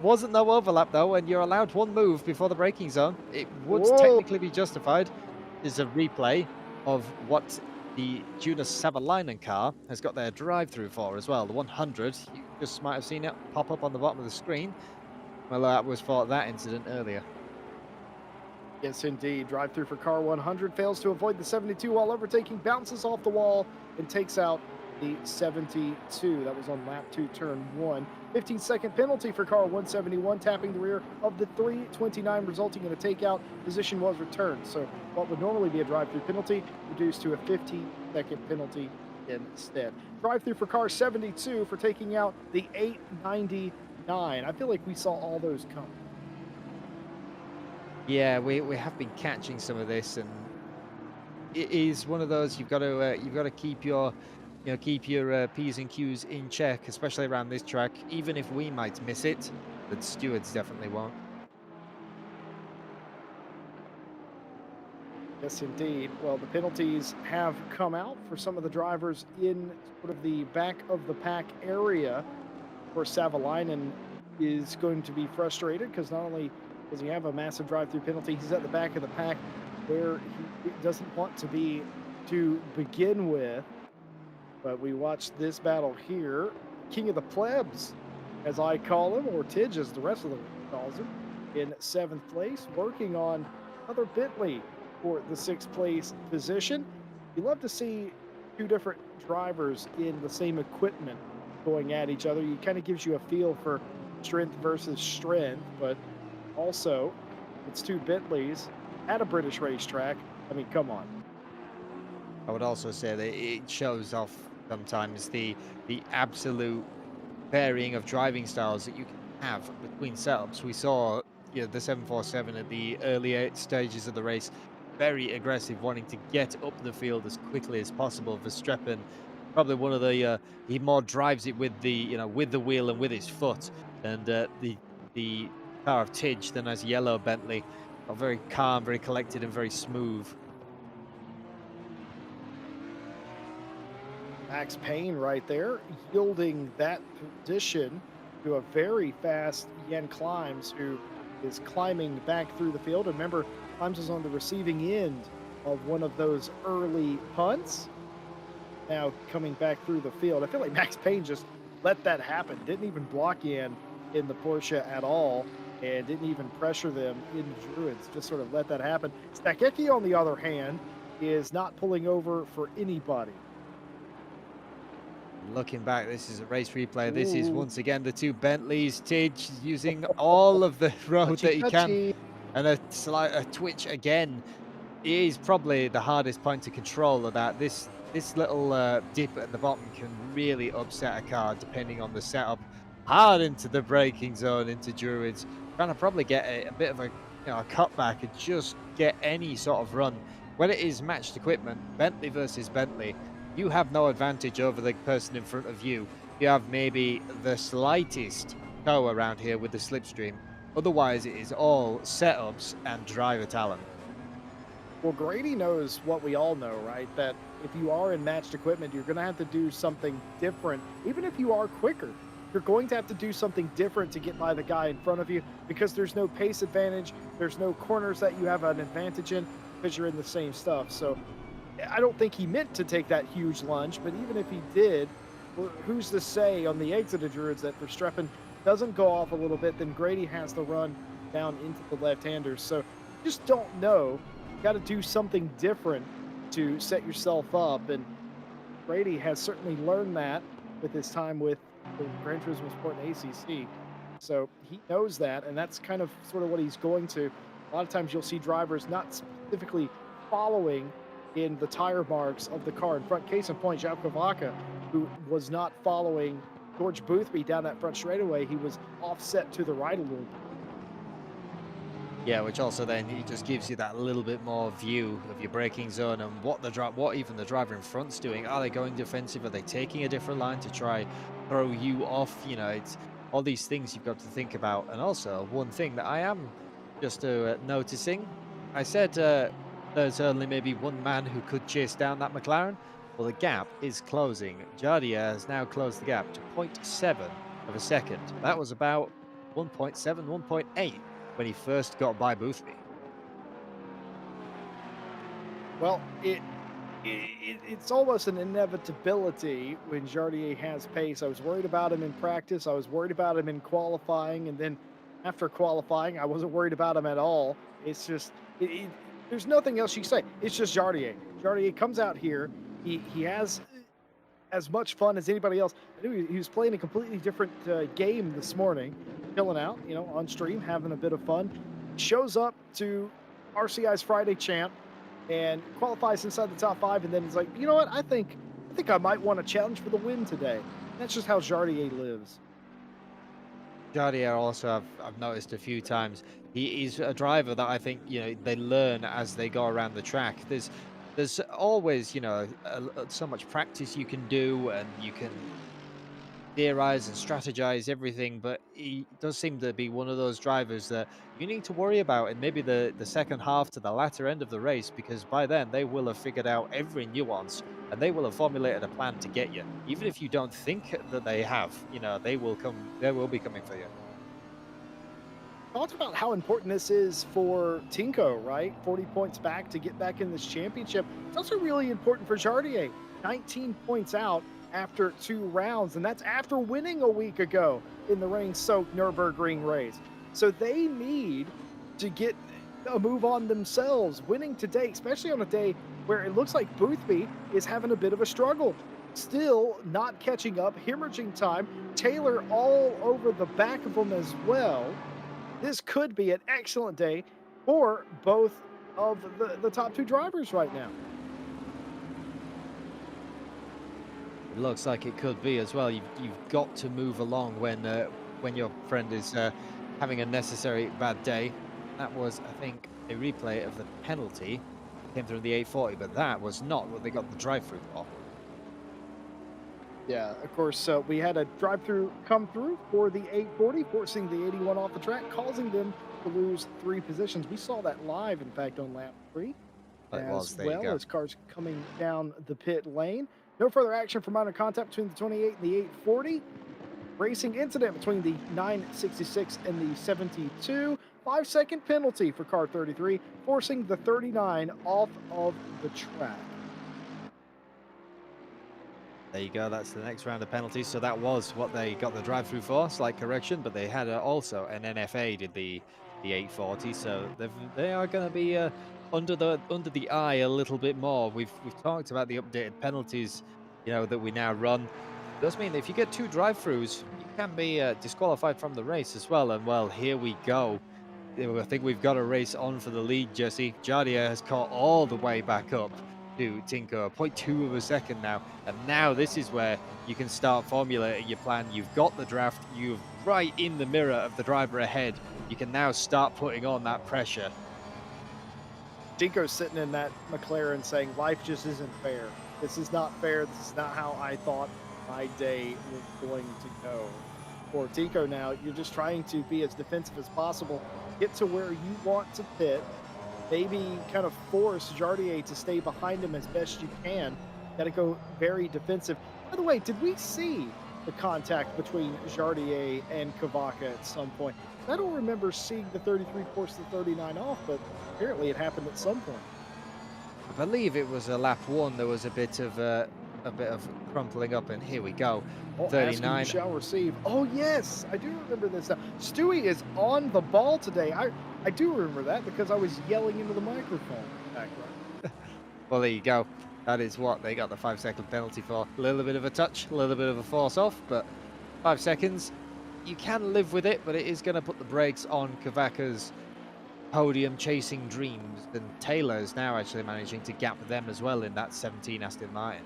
wasn't no overlap though, and you're allowed one move before the braking zone. It would Whoa! technically be justified. Is a replay of what the Junas Savalainen car has got their drive-through for as well. The 100. You just might have seen it pop up on the bottom of the screen. Well, that was for that incident earlier. Yes, indeed. Drive through for car 100 fails to avoid the 72 while overtaking, bounces off the wall, and takes out the 72. That was on lap 2, turn 1. 15-second penalty for car 171, tapping the rear of the 329, resulting in a takeout. Position was returned. So what would normally be a drive-through penalty reduced to a 15-second penalty instead. Drive-through for car 72 for taking out the 899. I feel like we saw all those come. Yeah, we have been catching some of this, and it is one of those you've got to keep your keep your P's and Q's in check, especially around this track. Even if we might miss it, the stewards definitely won't. Yes, indeed. Well, the penalties have come out for some of the drivers in sort of the back of the pack area. Of course, Savalainen is going to be frustrated because not only does he have a massive drive-through penalty, he's at the back of the pack where he doesn't want to be to begin with. But we watched this battle here. King of the Plebs, as I call him, or Tidge as the rest of the world calls him, in 7th place, working on another Bentley for the 6th place position. You love to see two different drivers in the same equipment going at each other. It kind of gives you a feel for strength versus strength, but also it's two Bentleys at a British racetrack. I mean, come on. I would also say that it shows off sometimes the absolute varying of driving styles that you can have between setups. We saw the 747 at the earlier stages of the race, very aggressive, wanting to get up the field as quickly as possible. Verstappen, probably one of the he more drives it with the with the wheel and with his foot, and the car of Tidge than as yellow Bentley, are very calm, very collected, and very smooth. Max Payne right there, yielding that position to a very fast Yen Climbs, who is climbing back through the field. And remember, Climbs is on the receiving end of one of those early punts. Now coming back through the field. I feel like Max Payne just let that happen. Didn't even block in the Porsche at all, and didn't even pressure them in the Druids. Just sort of let that happen. Stakecki, on the other hand, is not pulling over for anybody. Looking back, this is a race replay. This is Ooh. once again the two Bentleys. Tidge using all of the road that he can, and a twitch again is probably the hardest point to control of that. This little dip at the bottom can really upset a car depending on the setup. Hard into the braking zone into Druids, trying to probably get a bit of a a cutback and just get any sort of run. When it is matched equipment, Bentley versus Bentley, you have no advantage over the person in front of you. You have maybe the slightest toe around here with the slipstream. Otherwise, it is all setups and driver talent. Well, Grady knows what we all know, right? That if you are in matched equipment, you're going to have to do something different. Even if you are quicker, you're going to have to do something different to get by the guy in front of you, because there's no pace advantage. There's no corners that you have an advantage in because you're in the same stuff. So I don't think he meant to take that huge lunge, but even if he did, who's to say on the exit of Druids that Verstappen doesn't go off a little bit, then Grady has the run down into the left-handers. So you just don't know. You got to do something different to set yourself up, and Grady has certainly learned that with his time with the Gran Turismo Sport and ACC. So he knows that, and that's kind of sort of what he's going to. A lot of times you'll see drivers not specifically following in the tire marks of the car in front. Case in point, João Cavaca, who was not following George Boothby down that front straightaway. He was offset to the right a little bit. Yeah, which also then it just gives you that little bit more view of your braking zone and what even the driver in front's doing. Are they going defensive? Are they taking a different line to try throw you off? It's all these things you've got to think about. And also one thing that I am just noticing, I said there's only maybe one man who could chase down that McLaren. Well, the gap is closing. Jardier has now closed the gap to zero point 0.7 of a second. That was about 1.7, 1.8 when he first got by Boothby. Well, it's almost an inevitability when Jardier has pace. I was worried about him in practice. I was worried about him in qualifying, and then after qualifying, I wasn't worried about him at all. It's just there's nothing else you can say. It's just Jardier. Jardier comes out here. He has as much fun as anybody else. I knew he was playing a completely different game this morning, chilling out, on stream, having a bit of fun. Shows up to RCI's Friday champ and qualifies inside the top 5, and then he's like, you know what? I think I might want to challenge for the win today. That's just how Jardier lives. Jardier also, I've noticed a few times, he's a driver that I think, they learn as they go around the track. There's always, so much practice you can do, and you can theorize and strategize everything, but he does seem to be one of those drivers that you need to worry about in maybe the second half to the latter end of the race, because by then they will have figured out every nuance and they will have formulated a plan to get you. Even if you don't think that they have, they will be coming for you. Talked about how important this is for Tinko, right? 40 points back to get back in this championship. It's also really important for Jardier. 19 points out after 2 rounds, and that's after winning a week ago in the rain-soaked Nürburgring race. So they need to get a move on themselves. Winning today, especially on a day where it looks like Boothby is having a bit of a struggle. Still not catching up, hemorrhaging time. Taylor all over the back of him as well. This could be an excellent day for both of the top 2 drivers right now. It looks like it could be as well. You've got to move along when your friend is having a necessary bad day. That was, I think, a replay of the penalty. Came through the 840, but that was not what they got the drive-through for. Yeah, of course, we had a drive-through come through for the 840, forcing the 81 off the track, causing them to lose 3 positions. We saw that live, in fact, on lap 3 There you go. as cars coming down the pit lane. No further action for minor contact between the 28 and the 840. Racing incident between the 966 and the 72. 5-second penalty for car 33, forcing the 39 off of the track. There you go. That's the next round of penalties. So that was what they got the drive-through for. Slight correction, but they had also an NFA did the 840. So they are going to be under the eye a little bit more. We've talked about the updated penalties, that we now run. It does mean that if you get 2 drive-throughs, you can be disqualified from the race as well. And well, here we go. I think we've got a race on for the lead, Jesse. Jardier has caught all the way back up to Tinko, 0.2 of a second now. And now this is where you can start formulating your plan. You've got the draft. You're right in the mirror of the driver ahead. You can now start putting on that pressure. Tinko's sitting in that McLaren saying, life just isn't fair. This is not fair. This is not how I thought my day was going to go. For Tinko now, you're just trying to be as defensive as possible, get to where you want to pit, maybe kind of force Jardier to stay behind him as best you can. Got to go very defensive. By the way, did we see the contact between Jardier and Kavaka at some point? I don't remember seeing the 33 force the 39 off, but apparently it happened at some point. I believe it was a lap 1. There was a bit of crumpling up, and here we go. 39 ask you shall receive. Oh yes, I do remember this now. Stewie is on the ball today. I do remember that because I was yelling into the microphone back right. Well, there you go. That is what they got the 5-second penalty for. A little bit of a touch, a little bit of a force off, but 5 seconds. You can live with it, but it is going to put the brakes on Kavaka's podium chasing dreams. And Taylor is now actually managing to gap them as well in that 17 Aston Martin.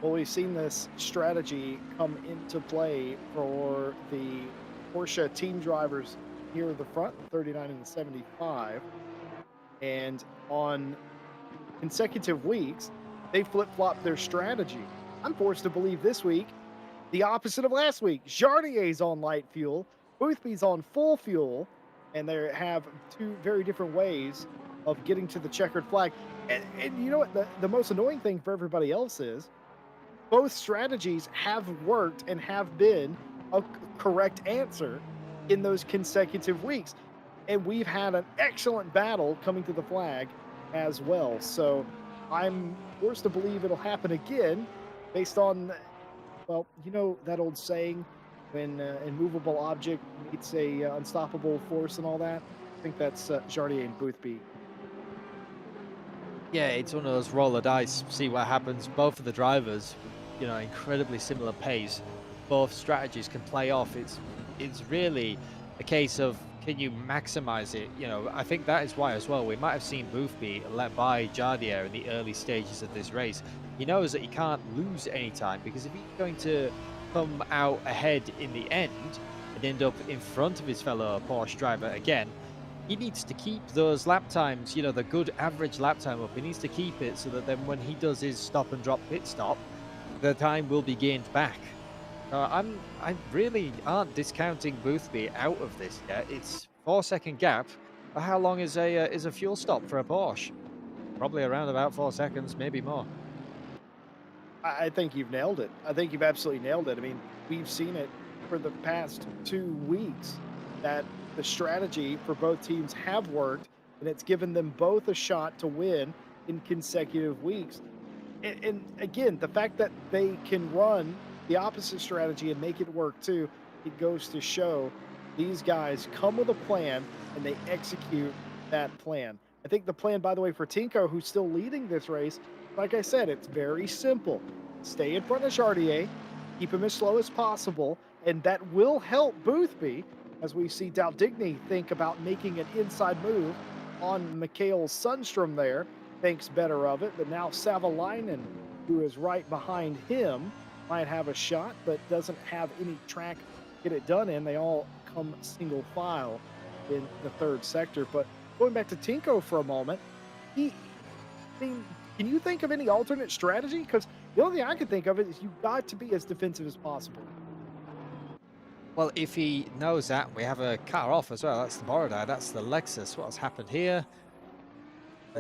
Well, we've seen this strategy come into play for the Porsche team drivers here at the front, the 39 and the 75. And on consecutive weeks, they flip-flopped their strategy. I'm forced to believe this week the opposite of last week. Jardier's on light fuel, Boothby's on full fuel, and they have two very different ways of getting to the checkered flag. And you know what? The most annoying thing for everybody else is both strategies have worked and have been a correct answer in those consecutive weeks. And we've had an excellent battle coming to the flag as well. So I'm forced to believe it'll happen again based on, well, you know, that old saying when immovable object meets a unstoppable force and all that. I think that's Jardier and Boothby. Yeah, it's one of those roll of dice, see what happens. Both of the drivers, incredibly similar pace. Both strategies can play off. It's really a case of can you maximize it? I think that is why as well we might have seen Boothby let by Jardier in the early stages of this race. He knows that he can't lose any time because if he's going to come out ahead in the end and end up in front of his fellow Porsche driver again, he needs to keep those lap times, the good average lap time up. He needs to keep it so that then when he does his stop and drop pit stop, the time will be gained back. I really aren't discounting Boothby out of this yet. It's 4 second gap. But how long is a fuel stop for a Porsche? Probably around about 4 seconds, maybe more. I think you've nailed it. I think you've absolutely nailed it. I mean, we've seen it for the past 2 weeks that the strategy for both teams have worked, and it's given them both a shot to win in consecutive weeks. And again, the fact that they can run the opposite strategy and make it work too, it goes to show these guys come with a plan and they execute that plan. I think the plan, by the way, for Tinko, who's still leading this race, like I said, it's very simple. Stay in front of Chartier, keep him as slow as possible, and that will help Boothby as we see Daldigny think about making an inside move on Mikhail Sundstrom there. Thinks better of it, but now Savalainen, who is right behind him, might have a shot, but doesn't have any track to get it done in. They all come single file in the third sector. But going back to Tinko for a moment, I mean, can you think of any alternate strategy? Because the only thing I can think of is you've got to be as defensive as possible. Well, if he knows that, we have a car off as well. That's the Borodai, that's the Lexus. What has happened here?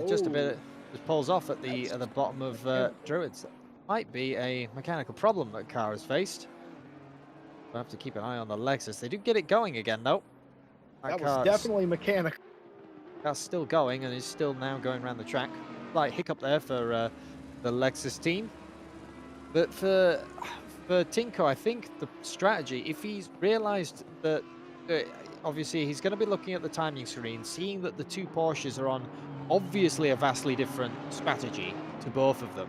Just a Oh, bit, just pulls off at that's the bottom of mechanical. Druids. Might be a mechanical problem that car has faced. We'll have to keep an eye on the Lexus. They do get it going again, though. That That was car's, definitely mechanical. car's still going and is still now going around the track. Slight hiccup there for the Lexus team. But for Tinko, I think the strategy, if he's realised that obviously he's going to be looking at the timing screen, seeing that the two Porsches are on obviously a vastly different strategy to both of them.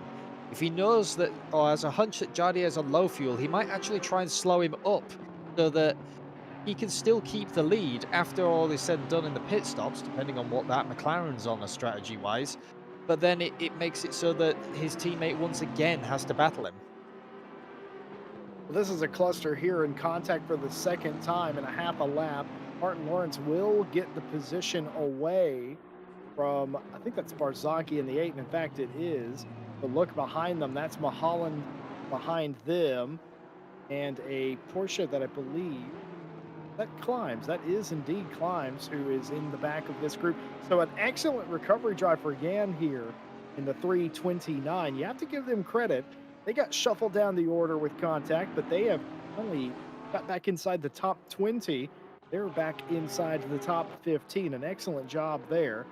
If he knows that, or has a hunch that Jardier's on low fuel, he might actually try and slow him up so that he can still keep the lead after all is said and done in the pit stops, depending on what that McLaren's on a strategy-wise. But then it makes it so that his teammate once again has to battle him. This is a cluster here in contact for the second time in a half a lap. Martin Lawrence will get the position away from, I think that's Barzanki in the 8, and in fact it is. But look behind them, that's Mulholland behind them, and a Porsche that I believe that Climbs. That is indeed Climbs, who is in the back of this group. So an excellent recovery drive for Yan here in the 329. You have to give them credit. They got shuffled down the order with contact, but they have only got back inside the top 20. They're back inside the top 15. An excellent job there.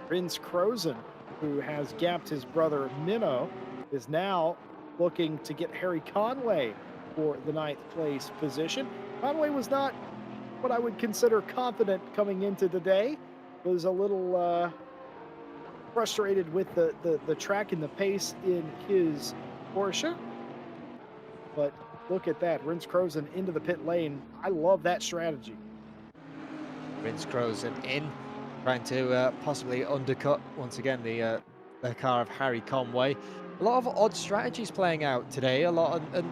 Rins Crozen, who has gapped his brother Minnow, is now looking to get Harry Conway for the 9th place position. Conway was not what I would consider confident coming into today. Was a little frustrated with the track and the pace in his Porsche. But look at that. Rins Crozen into the pit lane. I love that strategy. Rins Crozen in, trying to possibly undercut once again the car of Harry Conway. A lot of odd strategies playing out today. And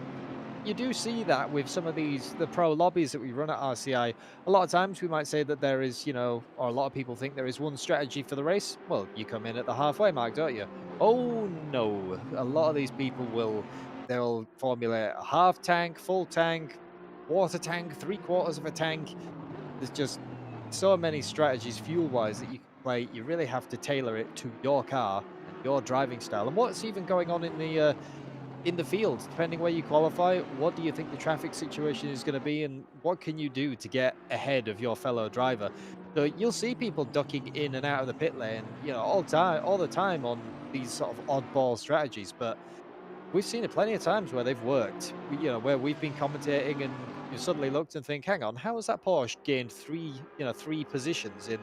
you do see that with some of the pro lobbies that we run at RCI. A lot of times we might say that there is, or a lot of people think there is one strategy for the race. Well, you come in at the halfway mark, don't you? Oh no, a lot of these people they'll formulate a half tank, full tank, quarter tank, 3/4 of a tank. There's just so many strategies fuel-wise that you can play. You really have to tailor it to your car and your driving style. And what's even going on in the field, depending where you qualify, what do you think the traffic situation is going to be, and what can you do to get ahead of your fellow driver? So you'll see people ducking in and out of the pit lane, all the time on these sort of oddball strategies. But we've seen it plenty of times where they've worked. Where we've been commentating and you suddenly looked and think, hang on, how has that Porsche gained three positions in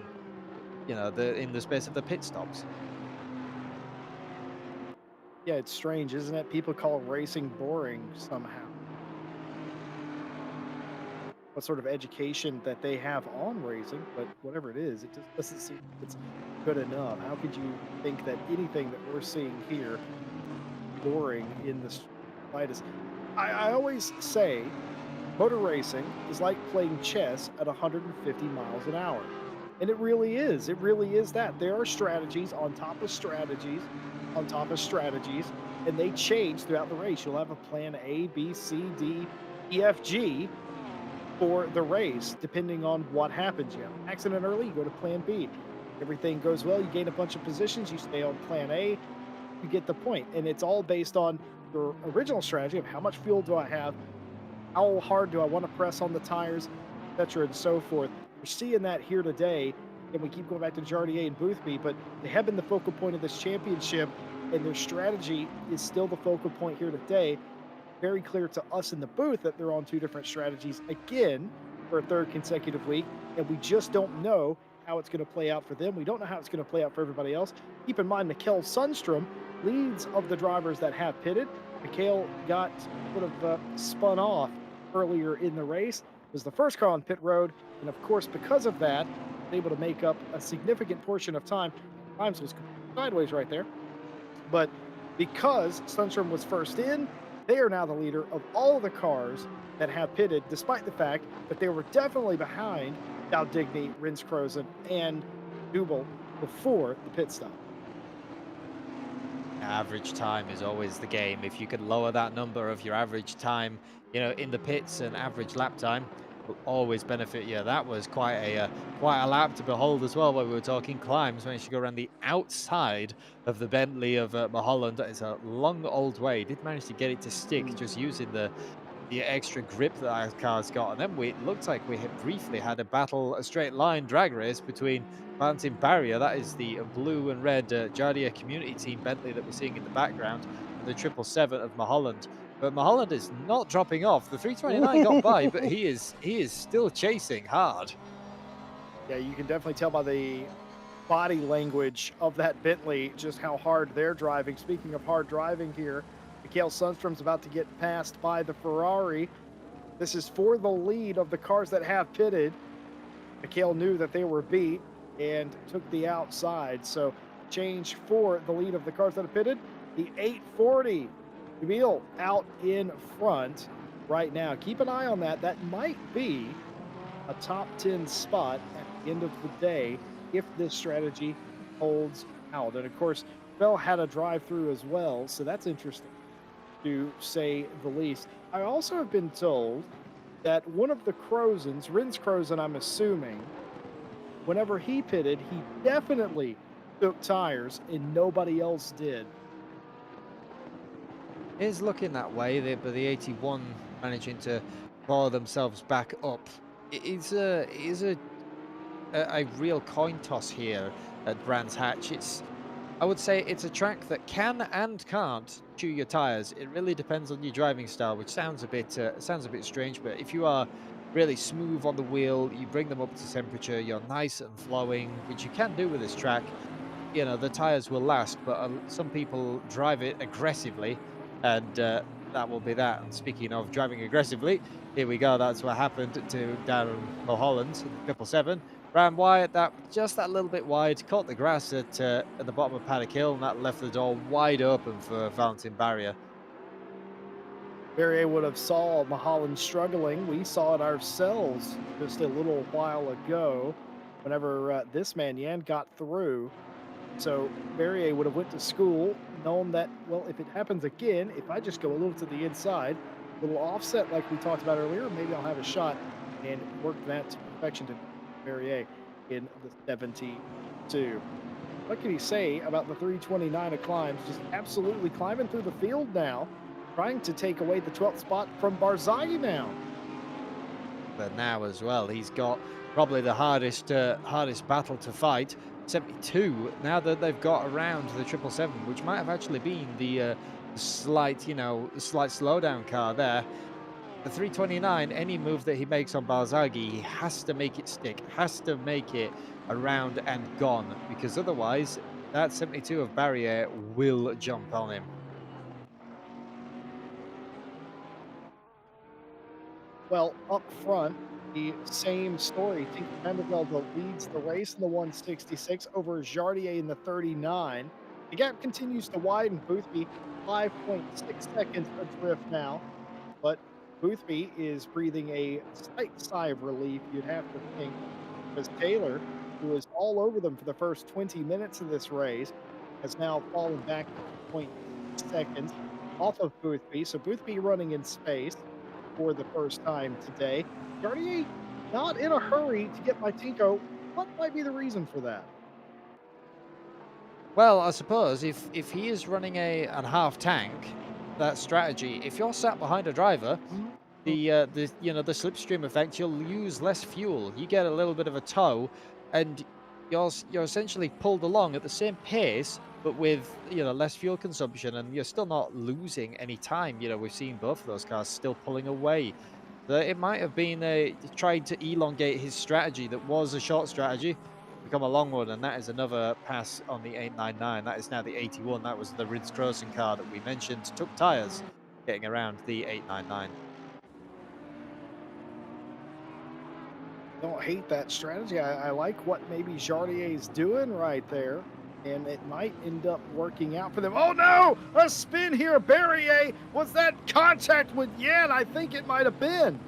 the space of the pit stops? Yeah, it's strange, isn't it? People call racing boring somehow. What sort of education that they have on racing, but whatever it is, it just doesn't seem like it's good enough. How could you think that anything that we're seeing here boring in the slightest? I always say motor racing is like playing chess at 150 miles an hour. And it really is. It really is that. There are strategies on top of strategies on top of strategies, and they change throughout the race. You'll have a plan A, B, C, D, E, F, G for the race, depending on what happens. You have an accident early, you go to plan B. Everything goes well, you gain a bunch of positions, you stay on plan A, you get the point. And it's all based on your original strategy of how much fuel do I have, how hard do I want to press on the tires, etc., and so forth. We're seeing that here today, and we keep going back to Jardier and Boothby, but they have been the focal point of this championship, and their strategy is still the focal point here today. Very clear to us in the booth that they're on two different strategies again for a third consecutive week, and we just don't know how it's going to play out for them. We don't know how it's going to play out for everybody else. Keep in mind, Mikkel Sundstrom leads of the drivers that have pitted. Mikkel got sort of spun off earlier in the race, was the first car on pit road, and of course, because of that, was able to make up a significant portion of time. Times was sideways right there, but because Sundstrom was first in, they are now the leader of all the cars that have pitted, despite the fact that they were definitely behind Daldigny, Rinskrosen, and Dubel before the pit stop. Average time is always the game. If you can lower that number of your average time, in the pits and average lap time, will always benefit you. That was quite a lap to behold as well. When we were talking climbs, managed to go around the outside of the Bentley of Mulholland. It's a long old way. Did manage to get it to stick, Mm. just using the extra grip that our car's got. And then it looked like we had briefly had a straight line drag race between Valentin Barrier, that is the blue and red Jardia Community Team Bentley that we're seeing in the background, and the 777 of Mulholland. But Mulholland is not dropping off. The 329 got by, but he is still chasing hard. Yeah, you can definitely tell by the body language of that Bentley just how hard they're driving. Speaking of hard driving here, Mikhail Sundstrom's about to get passed by the Ferrari. This is for the lead of the cars that have pitted. Mikhail knew that they were beat and took the outside. So change for the lead of the cars that have pitted. The 840 Emil out in front right now. Keep an eye on that. That might be a top 10 spot at the end of the day if this strategy holds out. And of course, Bell had a drive through as well. So that's interesting to say the least. I also have been told that one of the Crozens, Rins Crozen, I'm assuming, whenever he pitted, he definitely took tires and nobody else did. It is looking that way, but the 81 managing to claw themselves back up. It is a real coin toss here at Brands Hatch. I would say it's a track that can and can't chew your tires. It really depends on your driving style, which sounds a bit strange. But if you are really smooth on the wheel, you bring them up to temperature, you're nice and flowing, which you can do with this track. The tires will last. But some people drive it aggressively, and that will be that. And speaking of driving aggressively, here we go. That's what happened to Darren Mulholland in the 777. Ran wide, that little bit wide, caught the grass at the bottom of Paddock Hill, and that left the door wide open for Valentin Barrier. Barrier would have saw Mahalan struggling. We saw it ourselves just a little while ago whenever this man Yan got through. So Barrier would have went to school, known that, well, if it happens again, if I just go a little to the inside, a little offset like we talked about earlier, maybe I'll have a shot, and work that to perfection to Barrier. in the 72. What can he say about the 329 of climbs? Just absolutely climbing through the field now, trying to take away the 12th spot from Barzaghi now. But now as well, he's got probably the hardest battle to fight. 72. Now that they've got around the 777, which might have actually been the slight, the slight slowdown car there. The 329, any move that he makes on Barzaghi, he has to make it stick, has to make it around and gone, because otherwise that 72 of Barrier will jump on him. Well, up front, the same story. Tinker Vandervelde leads the race in the 166 over Jardier in the 39. The gap continues to widen. Boothby 5.6 seconds adrift now, but Boothby is breathing a slight sigh of relief, you'd have to think, because Taylor, who was all over them for the first 20 minutes of this race, has now fallen back to point seconds off of Boothby. So Boothby running in space for the first time today. Garnier not in a hurry to get by Tinko. What might be the reason for that? Well, I suppose if he is running a half tank, that strategy, if you're sat behind a driver, Mhm. the slipstream effect, you'll use less fuel. You get a little bit of a tow, and you're essentially pulled along at the same pace, but with less fuel consumption, and you're still not losing any time. We've seen both of those cars still pulling away. So it might have been trying to elongate his strategy that was a short strategy become a long one, and that is another pass on the 899. That is now the 81. That was the Ritz Crossing car that we mentioned. Took tires getting around the 899. Don't hate that strategy. I like what maybe Jardier's doing right there, and it might end up working out for them. Oh no! A spin here, Barrier! Was that contact with Yan? I think it might have been.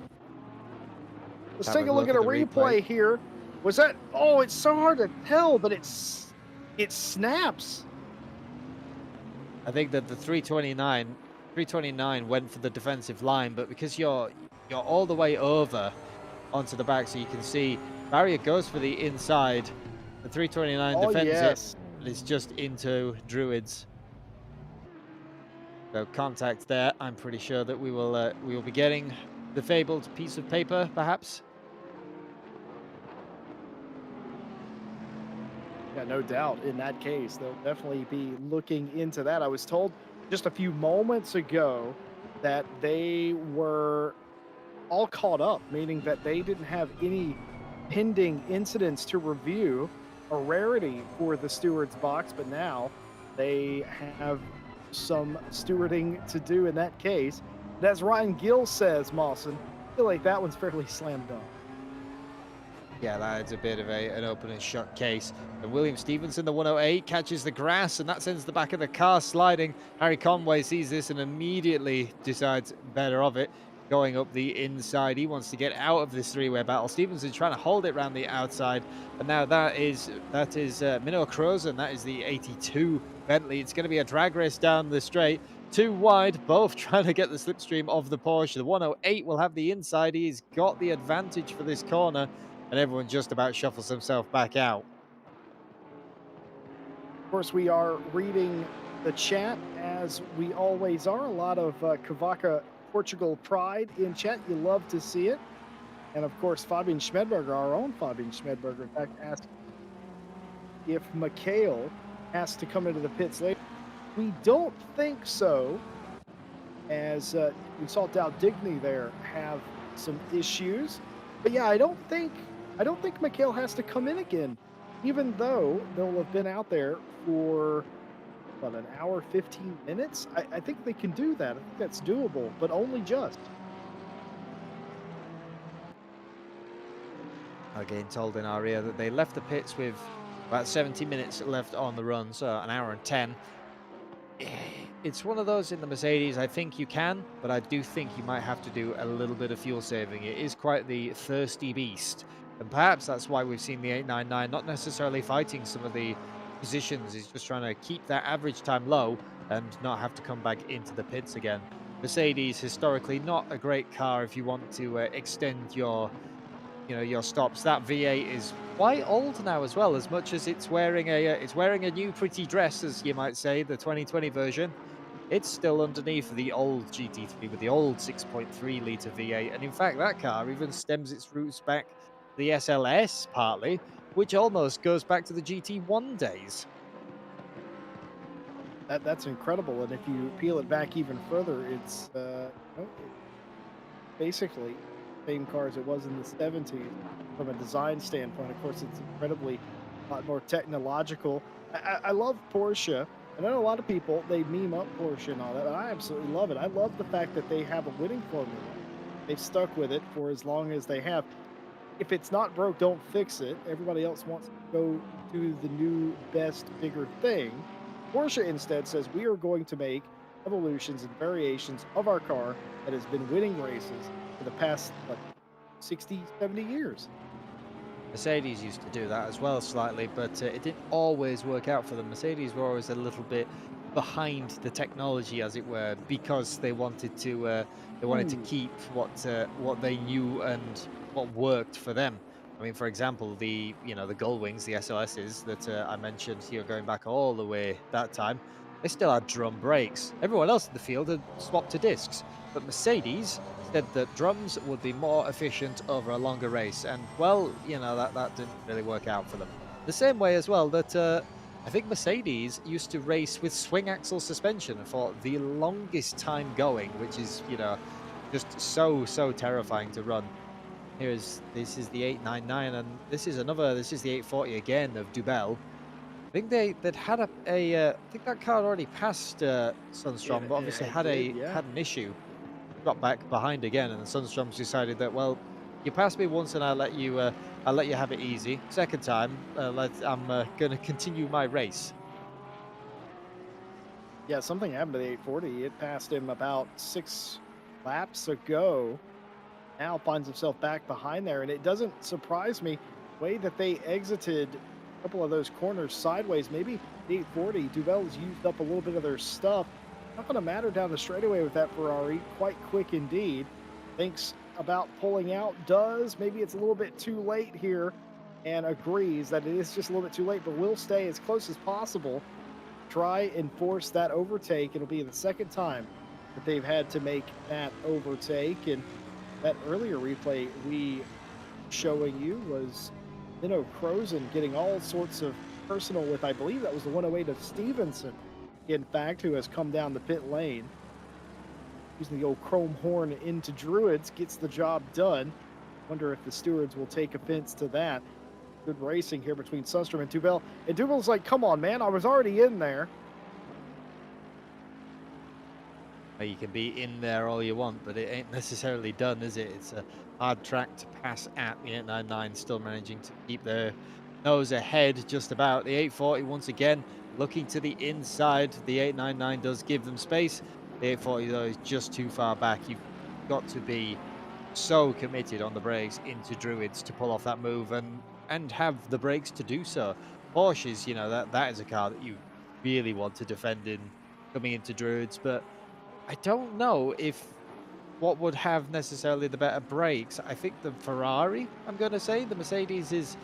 Let's Have take a a look look at at a the replay. replay here. Was that? Oh, it's so hard to tell, but it snaps. I think that the 329 went for the defensive line, but because you're all the way over onto the back, so you can see Barrier goes for the inside. The 329 Oh defends it, yes. but it's just into Druids. So contact there. I'm pretty sure that we will be getting the fabled piece of paper, perhaps. Yeah, no doubt. In that case, they'll definitely be looking into that. I was told just a few moments ago that they were all caught up, meaning that they didn't have any pending incidents to review, a rarity for the steward's box, but now they have some stewarding to do in that case. And as Ryan Gill says, Mawson, I feel like that one's fairly slam dunk. Yeah, that is a bit of an open and shut case. And William Stevenson, the 108, catches the grass, and that sends the back of the car sliding. Harry Conway sees this and immediately decides better of it, going up the inside. He wants to get out of this three-way battle. Stevenson's trying to hold it around the outside, and now that is Minnow Crows, and that is the 82 Bentley. It's going to be a drag race down the straight. Too wide, both trying to get the slipstream of the Porsche. The 108 will have the inside. He's got the advantage for this corner, and everyone just about shuffles himself back out. Of course, we are reading the chat as we always are. A lot of Cavaca Portugal pride in chat. You love to see it. And of course, Fabian Schmedberger, our own Fabian Schmedberger, in fact, asked if Mikhail has to come into the pits later. We don't think so, as we saw Dow Digny there have some issues. But yeah, I don't think Mikhail has to come in again, even though they'll have been out there for about an hour, 15 minutes. I think they can do that. I think that's doable, but only just. Again, told in our ear that they left the pits with about 70 minutes left on the run, so an hour and 10. It's one of those in the Mercedes, I think you can, but I do think you might have to do a little bit of fuel saving. It is quite the thirsty beast, and perhaps that's why we've seen the 899 not necessarily fighting some of the positions. He's just trying to keep that average time low and not have to come back into the pits again. Mercedes, historically, not a great car if you want to extend your stops. That V8 is quite old now as well, as much as it's wearing a new pretty dress, as you might say, the 2020 version. It's still underneath the old GT3 with the old 6.3 litre V8, and in fact, that car even stems its roots back to the SLS partly, which almost goes back to the GT1 days. That's incredible, and if you peel it back even further, it's, it's basically same car as it was in the 70s from a design standpoint. Of course, it's incredibly a lot more technological. I love Porsche. I know a lot of people they meme up Porsche and all that. I absolutely love it. I love the fact that they have a winning formula. They've stuck with it for as long as they have. If it's not broke, don't fix it. Everybody else wants to go do the new, best, bigger thing. Porsche instead says we are going to make evolutions and variations of our car that has been winning races for the past like 60, 70 years. Mercedes used to do that as well slightly, but it didn't always work out for them. Mercedes were always a little bit behind the technology, as it were, because they wanted to Ooh, keep what they knew and what worked for them. I mean, for example, the Gull Wings, the SLSs that I mentioned here, going back all the way that time, they still had drum brakes. Everyone else in the field had swapped to discs, but Mercedes said that drums would be more efficient over a longer race, and well, that didn't really work out for them. The same way as well that I think Mercedes used to race with swing axle suspension for the longest time going, which is just so terrifying to run. This is the 899, and this is the 840 again of Dubel. I think they'd had I think that car already passed Sunstrom, but obviously it did, yeah. had an issue, got back behind again, and the Sundstorms decided that, well, you passed me once, and I'll let you have it easy. Second time, I'm going to continue my race. Yeah, something happened to the 840. It passed him about 6 laps ago. Now finds himself back behind there, and it doesn't surprise me the way that they exited a couple of those corners sideways. Maybe the 840 Duvel's used up a little bit of their stuff. Not going to matter down the straightaway with that Ferrari. Quite quick indeed. Thinks about pulling out. Does maybe it's a little bit too late here, and agrees that it is just a little bit too late, but will stay as close as possible. Try and force that overtake. It'll be the second time that they've had to make that overtake, and that earlier replay we showing you was Crozen getting all sorts of personal with, I believe that was the 108 of Stevenson, in fact, who has come down the pit lane. Using the old chrome horn into Druids, gets the job done. Wonder if the stewards will take offense to that. Good racing here between Sunstrom and Duvel. And Duvel's like, come on, man, I was already in there. You can be in there all you want, but it ain't necessarily done, is it? It's a hard track to pass at. The 899 still managing to keep their nose ahead just about. The 840 once again looking to the inside. The 899 does give them space. The 840 though is just too far back. You've got to be so committed on the brakes into Druids to pull off that move and have the brakes to do so. Porsches, that is a car that you really want to defend in coming into Druids, but I don't know if what would have necessarily the better brakes. I think the Ferrari, I'm going to say. The Mercedes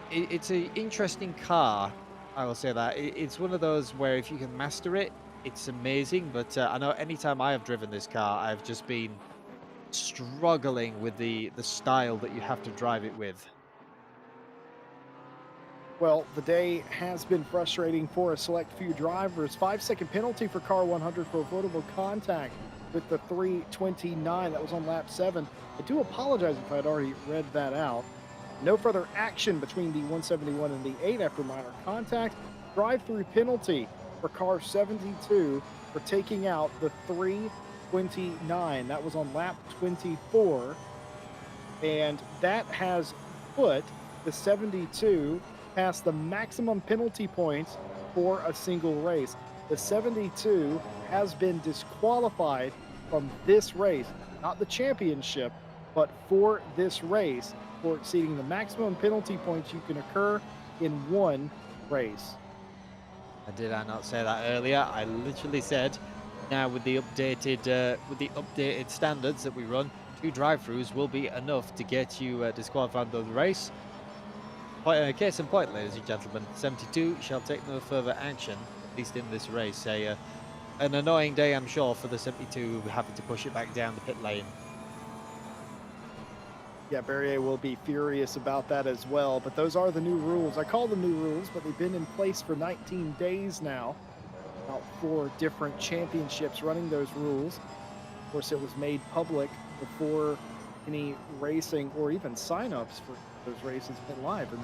it's an interesting car. I will say that. It's one of those where if you can master it, it's amazing. But I know anytime I have driven this car, I've just been struggling with the style that you have to drive it with. Well, the day has been frustrating for a select few drivers. 5-second penalty for car 100 for avoidable contact with the 329. That was on lap 7. I do apologize if I had already read that out. No further action between the 171 and the 8 after minor contact. Drive-through penalty for car 72 for taking out the 329. That was on lap 24. And that has put the 72 past the maximum penalty points for a single race. The 72 has been disqualified from this race, not the championship, but for this race, for exceeding the maximum penalty points you can occur in one race. Did I not say that earlier? I literally said now with the updated standards that we run, 2 drive-throughs will be enough to get you disqualified from the race. Case in point, ladies and gentlemen, 72 shall take no further action, at least in this race. An annoying day, I'm sure, for the 72 having to push it back down the pit lane. Yeah, Barrier will be furious about that as well. But those are the new rules. I call them new rules, but they've been in place for 19 days now. About 4 different championships running those rules. Of course, it was made public before any racing or even signups for those races went live. And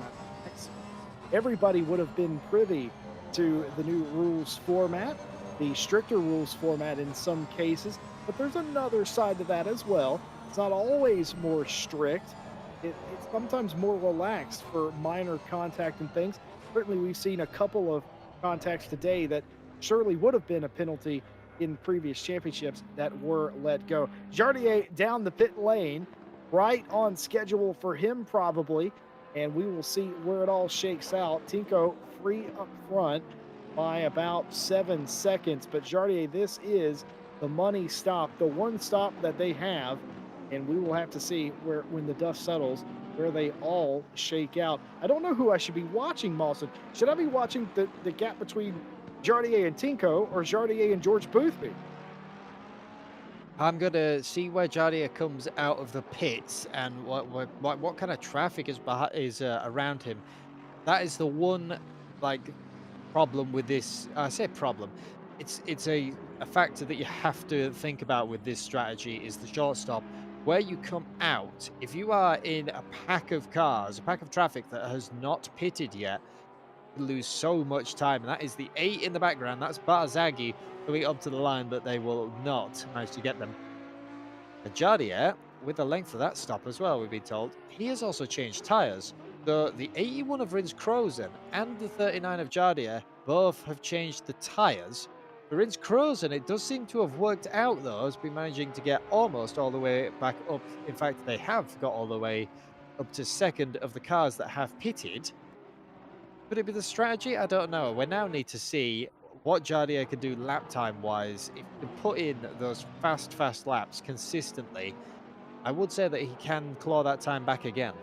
everybody would have been privy to the new rules format, the stricter rules format in some cases. But there's another side to that as well. It's not always more strict. It's sometimes more relaxed for minor contact and things. Certainly, we've seen a couple of contacts today that surely would have been a penalty in previous championships that were let go. Jardier down the pit lane, right on schedule for him probably, and we will see where it all shakes out. Tinko free up front by about 7 seconds, but Jardier, this is the money stop, the one stop that they have, and we will have to see where, when the dust settles, where they all shake out. I don't know who I should be watching, Mawson. Should I be watching the gap between Jardier and Tinko or Jardier and George Boothby? I'm gonna see where Jardier comes out of the pits and what kind of traffic is around him. That is the one like problem with this. I say problem. It's a factor that you have to think about with this strategy is the short stop. Where you come out, if you are in a pack of cars, a pack of traffic that has not pitted yet, you lose so much time. And that is the 8 in the background. That's Barzaghi coming up to the line, but they will not manage to get them. And Jardier, with the length of that stop as well, we've been told, he has also changed tyres. So the 81 of Rins Krozen and the 39 of Jardier both have changed the tyres. For Rins Krozen, it does seem to have worked out though, has been managing to get almost all the way back up. In fact, they have got all the way up to second of the cars that have pitted. Could it be the strategy? I don't know. We now need to see what Jardier can do lap time wise. If he can put in those fast laps consistently, I would say that he can claw that time back again.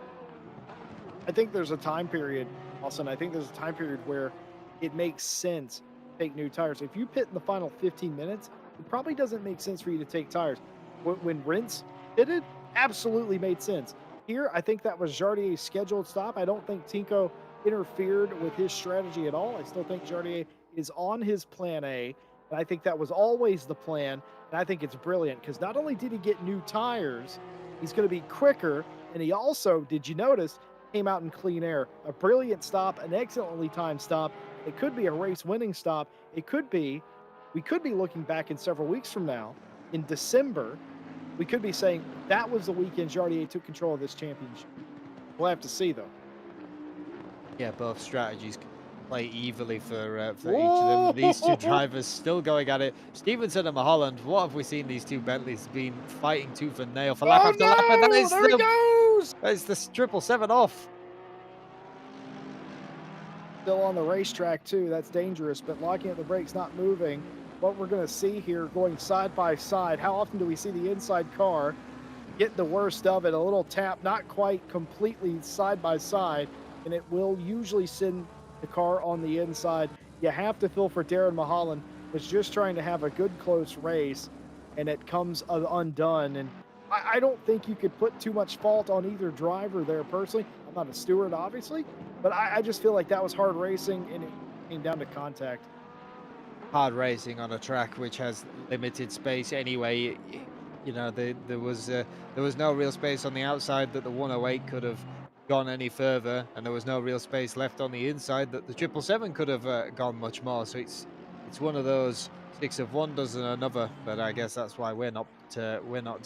I think there's a time period, Austin. I think there's a time period where it makes sense to take new tires. If you pit in the final 15 minutes, it probably doesn't make sense for you to take tires. When Rins pitted, absolutely made sense. Here, I think that was Jardier's scheduled stop. I don't think Tinko interfered with his strategy at all. I still think Jardier is on his plan A, and I think that was always the plan. And I think it's brilliant because not only did he get new tires, he's going to be quicker, and he also, did you notice, came out in clean air. A brilliant stop, an excellently timed stop. It could be a race winning stop. It could be, we could be looking back in several weeks from now, in December, we could be saying that was the weekend Jardier took control of this championship. We'll have to see, though. Yeah, both strategies play evilly for each of them. These two drivers still going at it. Stevenson and Mulholland, what have we seen these two Bentleys been fighting tooth and nail for lap after lap? And There he goes! that is the 777 off. Still on the racetrack, too. That's dangerous, but locking at the brakes, not moving. What we're going to see here going side by side, how often do we see the inside car get the worst of it? A little tap, not quite completely side by side, and it will usually send the car on the inside. You have to feel for Darren Mulholland, was just trying to have a good close race, and it comes undone. And I don't think you could put too much fault on either driver there personally. I'm not a steward, obviously, but I just feel like that was hard racing, and it came down to contact. Hard racing on a track which has limited space anyway. You know, there was no real space on the outside that the 108 could have gone any further, and there was no real space left on the inside that the 777 could have gone much more. So it's one of those 6 of one dozen another. But I guess that's why we're not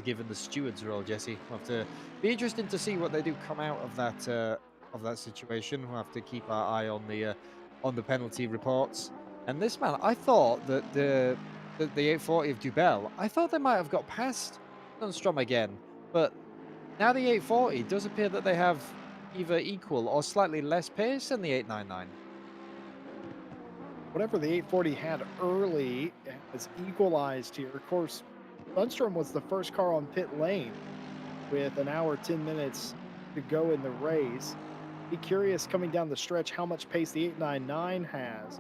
given the steward's role, Jesse. We'll have to be interesting to see what they do come out of that situation. We'll have to keep our eye on the penalty reports. And this man, I thought that the 840 of Dubel, I thought they might have got past Lundstrom again, but now the 840 does appear that they have either equal or slightly less pace than the 899. Whatever the 840 had early has equalized here. Of course, Lundstrom was the first car on pit lane. with an hour, 10 minutes to go in the race. Be curious coming down the stretch how much pace the 899 has.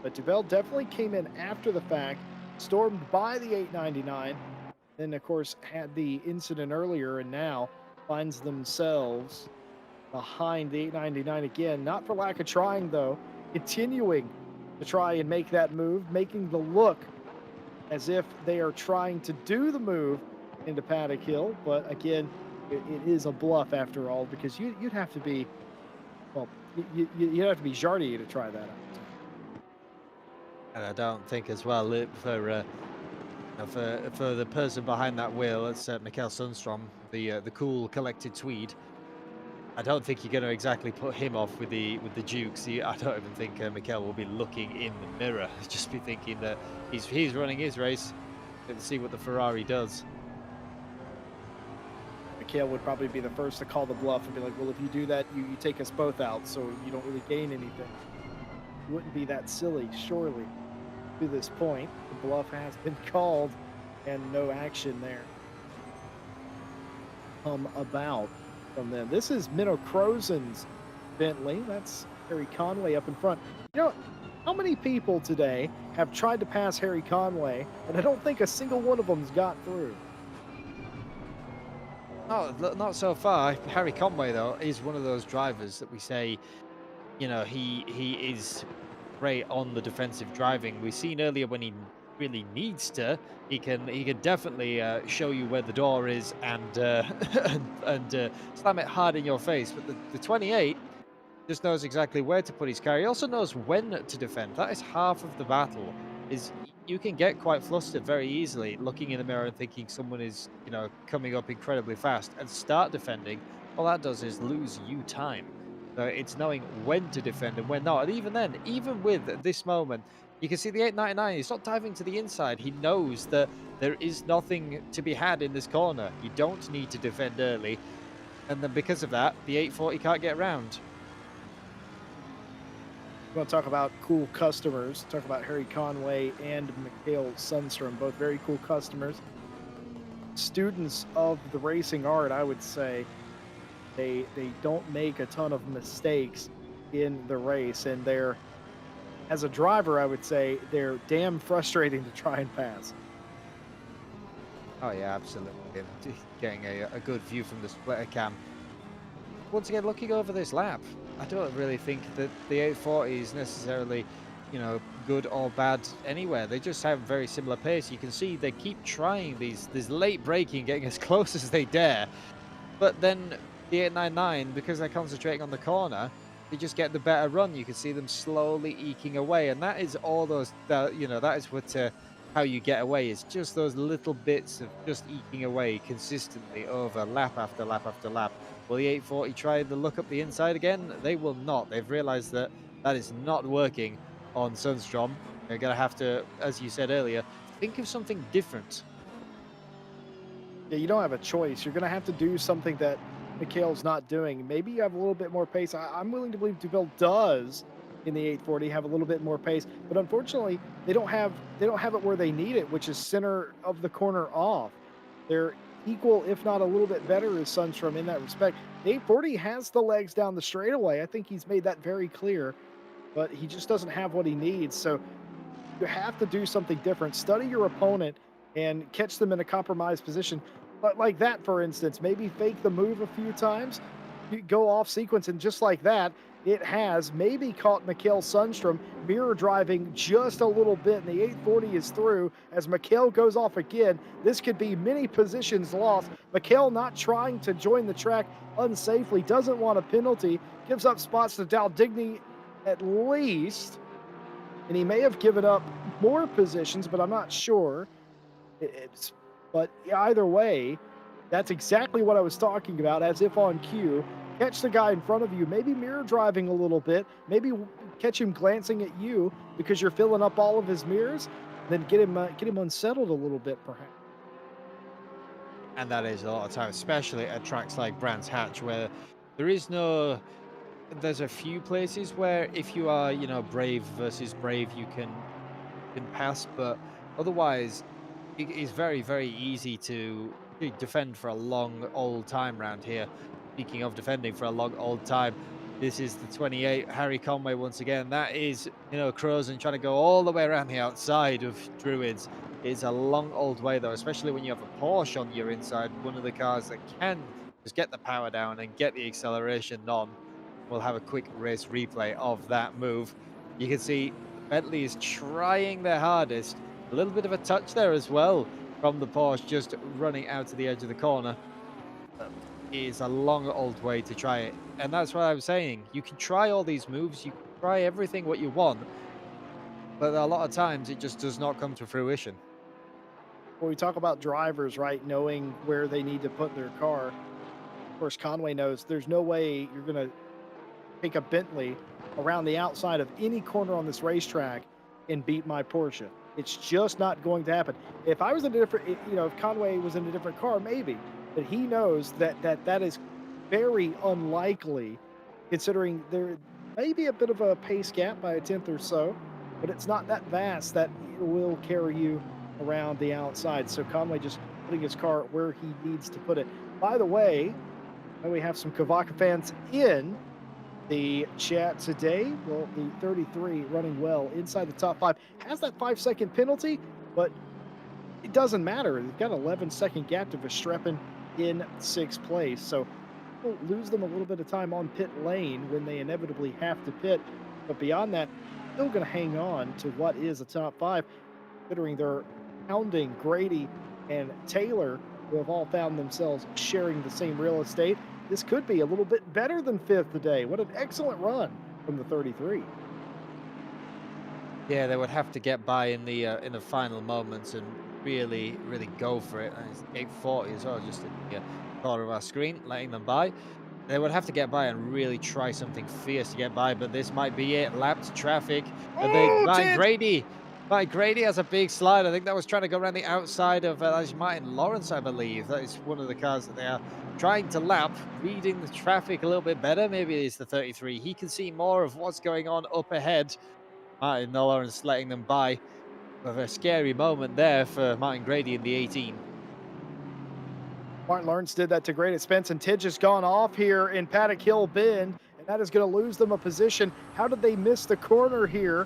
But Duvel definitely came in after the fact, stormed by the 899, then, of course, had the incident earlier, and now finds themselves behind the 899 again. Not for lack of trying, though, continuing to try and make that move, making the look as if they are trying to do the move into Paddock Hill. But again, it is a bluff after all, because you'd have to be, well, you'd have to be Jardy to try that out. And I don't think as well for the person behind that wheel, it's Mikkel Sundstrom, the cool collected Swede. I don't think you're going to exactly put him off with the Dukes. I don't even think Mikkel will be looking in the mirror. Just be thinking that he's running his race. Let's see what the Ferrari does. Mikhail would probably be the first to call the bluff and be like, well, if you do that, you take us both out, so you don't really gain anything. You wouldn't be that silly, surely. To this point, the bluff has been called and no action there about from them. This is Minnow Crozen's Bentley. That's Harry Conway up in front. You know, how many people today have tried to pass Harry Conway, and I don't think a single one of them's got through? Oh, not so far. Harry Conway, though, is one of those drivers that we say, you know, he is great on the defensive driving. We've seen earlier when he really needs to, he can definitely show you where the door is and and slam it hard in your face. But the 28 just knows exactly where to put his car. He also knows when to defend. That is half of the battle. Is you can get quite flustered very easily, looking in the mirror and thinking someone is, you know, coming up incredibly fast, and start defending. All that does is lose you time. So it's knowing when to defend and when not. And even then, even with this moment, you can see the 899. He's not diving to the inside. He knows that there is nothing to be had in this corner. You don't need to defend early, and then because of that, the 840 can't get around. We want to talk about cool customers. Talk about Harry Conway and Mikhail Sundstrom, both very cool customers. Students of the racing art, I would say. They don't make a ton of mistakes in the race, and they're, as a driver, I would say they're damn frustrating to try and pass. Oh yeah, absolutely. Getting a good view from the splitter cam. Once again, looking over this lap, I don't really think that the 840 is necessarily, you know, good or bad anywhere. They just have very similar pace. You can see they keep trying this late braking, getting as close as they dare. But then the 899, because they're concentrating on the corner, they just get the better run. You can see them slowly eking away, and that is all those. You know, that is what how you get away. It's just those little bits of just eking away consistently over lap after lap after lap. Will the 840 try the look up the inside again? They will not. They've realized that that is not working on Sundstrom. They're going to have to, as you said earlier, think of something different. Yeah, you don't have a choice. You're going to have to do something that Mikhail's not doing. Maybe you have a little bit more pace. I'm willing to believe Duvel does in the 840 have a little bit more pace, but unfortunately, they don't have it where they need it, which is center of the corner off. They're equal, if not a little bit better, as Sundstrom in that respect. The 840 has the legs down the straightaway. I think he's made that very clear, but he just doesn't have what he needs. So you have to do something different. Study your opponent and catch them in a compromised position. But like that, for instance, maybe fake the move a few times, you go off sequence, and just like that, it has maybe caught Mikhail Sundstrom mirror driving just a little bit, and the 840 is through as Mikhail goes off again. This could be many positions lost. Mikhail not trying to join the track unsafely, doesn't want a penalty, gives up spots to Daldigny at least, and he may have given up more positions, but I'm not sure. But either way, that's exactly what I was talking about, as if on cue. Catch the guy in front of you, maybe mirror driving a little bit, maybe catch him glancing at you because you're filling up all of his mirrors, then get him unsettled a little bit, perhaps. And that is a lot of time, especially at tracks like Brands Hatch, where there is no. There's a few places where if you are, you know, brave versus brave, you can pass, but otherwise, it is very, very easy to defend for a long old time round here. Speaking of defending for a long old time, this is the 28 Harry Conway once again. That is, Crozen trying to go all the way around the outside of Druids. It's a long old way though, especially when you have a Porsche on your inside, one of the cars that can just get the power down and get the acceleration on. We'll have a quick race replay of that move. You can see Bentley is trying their hardest. A little bit of a touch there as well from the Porsche, just running out to the edge of the corner. It is a long old way to try it. And that's what I was saying. You can try all these moves, you can try everything what you want, but a lot of times it just does not come to fruition. When we talk about drivers, right, knowing where they need to put their car, of course, Conway knows there's no way you're going to take a Bentley around the outside of any corner on this racetrack and beat my Porsche. It's just not going to happen. If I was in a different, if Conway was in a different car, maybe, but he knows that is very unlikely, considering there may be a bit of a pace gap by a tenth or so, but it's not that vast that it will carry you around the outside. So Conway just putting his car where he needs to put it. By the way, we have some Kavaka fans in the chat today. Well, the 33 running well inside the top 5 has that 5-second penalty, but it doesn't matter. They've got an 11-second gap to Verstappen in 6th place. So we'll lose them a little bit of time on pit lane when they inevitably have to pit. But beyond that, still going to hang on to what is a top 5, considering they're hounding Grady and Taylor, who have all found themselves sharing the same real estate. This could be a little bit better than 5th today. What an excellent run from the 33. Yeah, they would have to get by in the final moments and really, really go for it. And it's 840 as well, just in the corner of our screen, letting them by. They would have to get by and really try something fierce to get by, but this might be it. Lapped traffic. And they Oh, Tid! Grady has a big slide. I think that was trying to go around the outside of Martin Lawrence, I believe. That is one of the cars that they are trying to lap, reading the traffic a little bit better. Maybe it's the 33. He can see more of what's going on up ahead. Martin Lawrence letting them by. With a scary moment there for Martin Grady in the 18. Martin Lawrence did that to great expense, and Tidge has gone off here in Paddock Hill Bend, and that is going to lose them a position. How did they miss the corner here?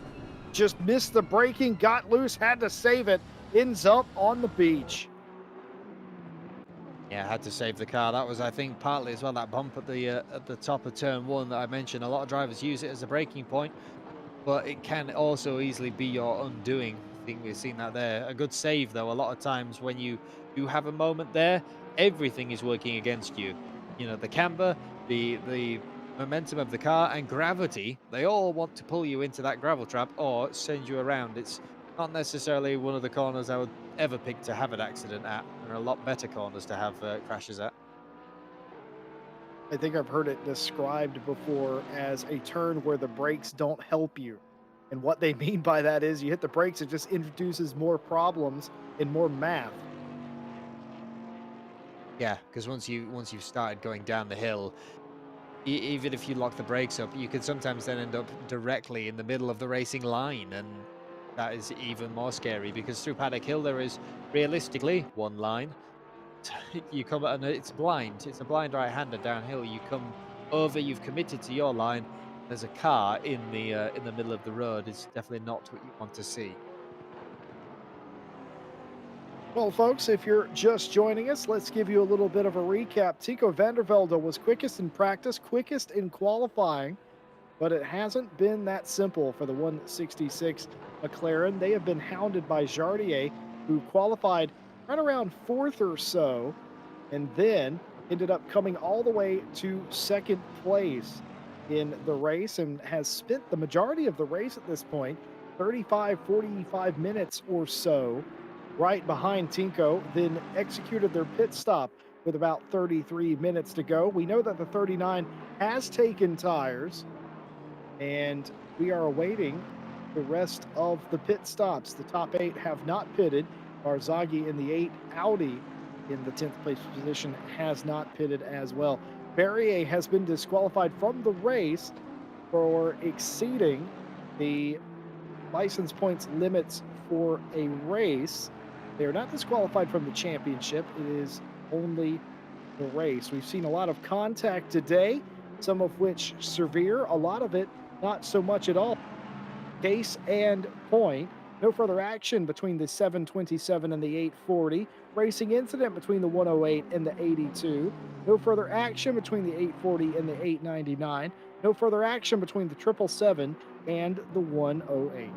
Just missed the braking, got loose, had to save it, ends up on the beach. Yeah, had to save the car. That was, I think, partly as well that bump at the top of turn 1 that I mentioned. A lot of drivers use it as a braking point, but it can also easily be your undoing. I think we've seen that there. A good save, though. A lot of times when you do have a moment there, everything is working against you. You know, the camber, the momentum of the car, and gravity, they all want to pull you into that gravel trap or send you around. It's not necessarily one of the corners I would ever pick to have an accident at. There are a lot better corners to have crashes at. I think I've heard it described before as a turn where the brakes don't help you. And what they mean by that is you hit the brakes, it just introduces more problems and more math. Yeah, because once you've started going down the hill, even if you lock the brakes up, you can sometimes then end up directly in the middle of the racing line, and that is even more scary because through Paddock Hill there is realistically one line. You come and it's blind. It's a blind right-hander downhill. You come over. You've committed to your line. There's a car in the middle of the road. It's definitely not what you want to see. Well, folks, if you're just joining us, let's give you a little bit of a recap. Tico Vandervelde was quickest in practice, quickest in qualifying, but it hasn't been that simple for the 166 McLaren. They have been hounded by Jardier, who qualified right around 4th or so, and then ended up coming all the way to 2nd place in the race and has spent the majority of the race at this point, 45 minutes or so, right behind Tinko, then executed their pit stop with about 33 minutes to go. We know that the 39 has taken tires, and we are awaiting the rest of the pit stops. The top 8 have not pitted. Barzaghi in the 8, Audi in the 10th place position has not pitted as well. Barrier has been disqualified from the race for exceeding the license points limits for a race. They are not disqualified from the championship. It is only the race. We've seen a lot of contact today, some of which severe, a lot of it not so much at all. Case and point. No further action between the 727 and the 840. Racing incident between the 108 and the 82. No further action between the 840 and the 899. No further action between the 777 and the 108.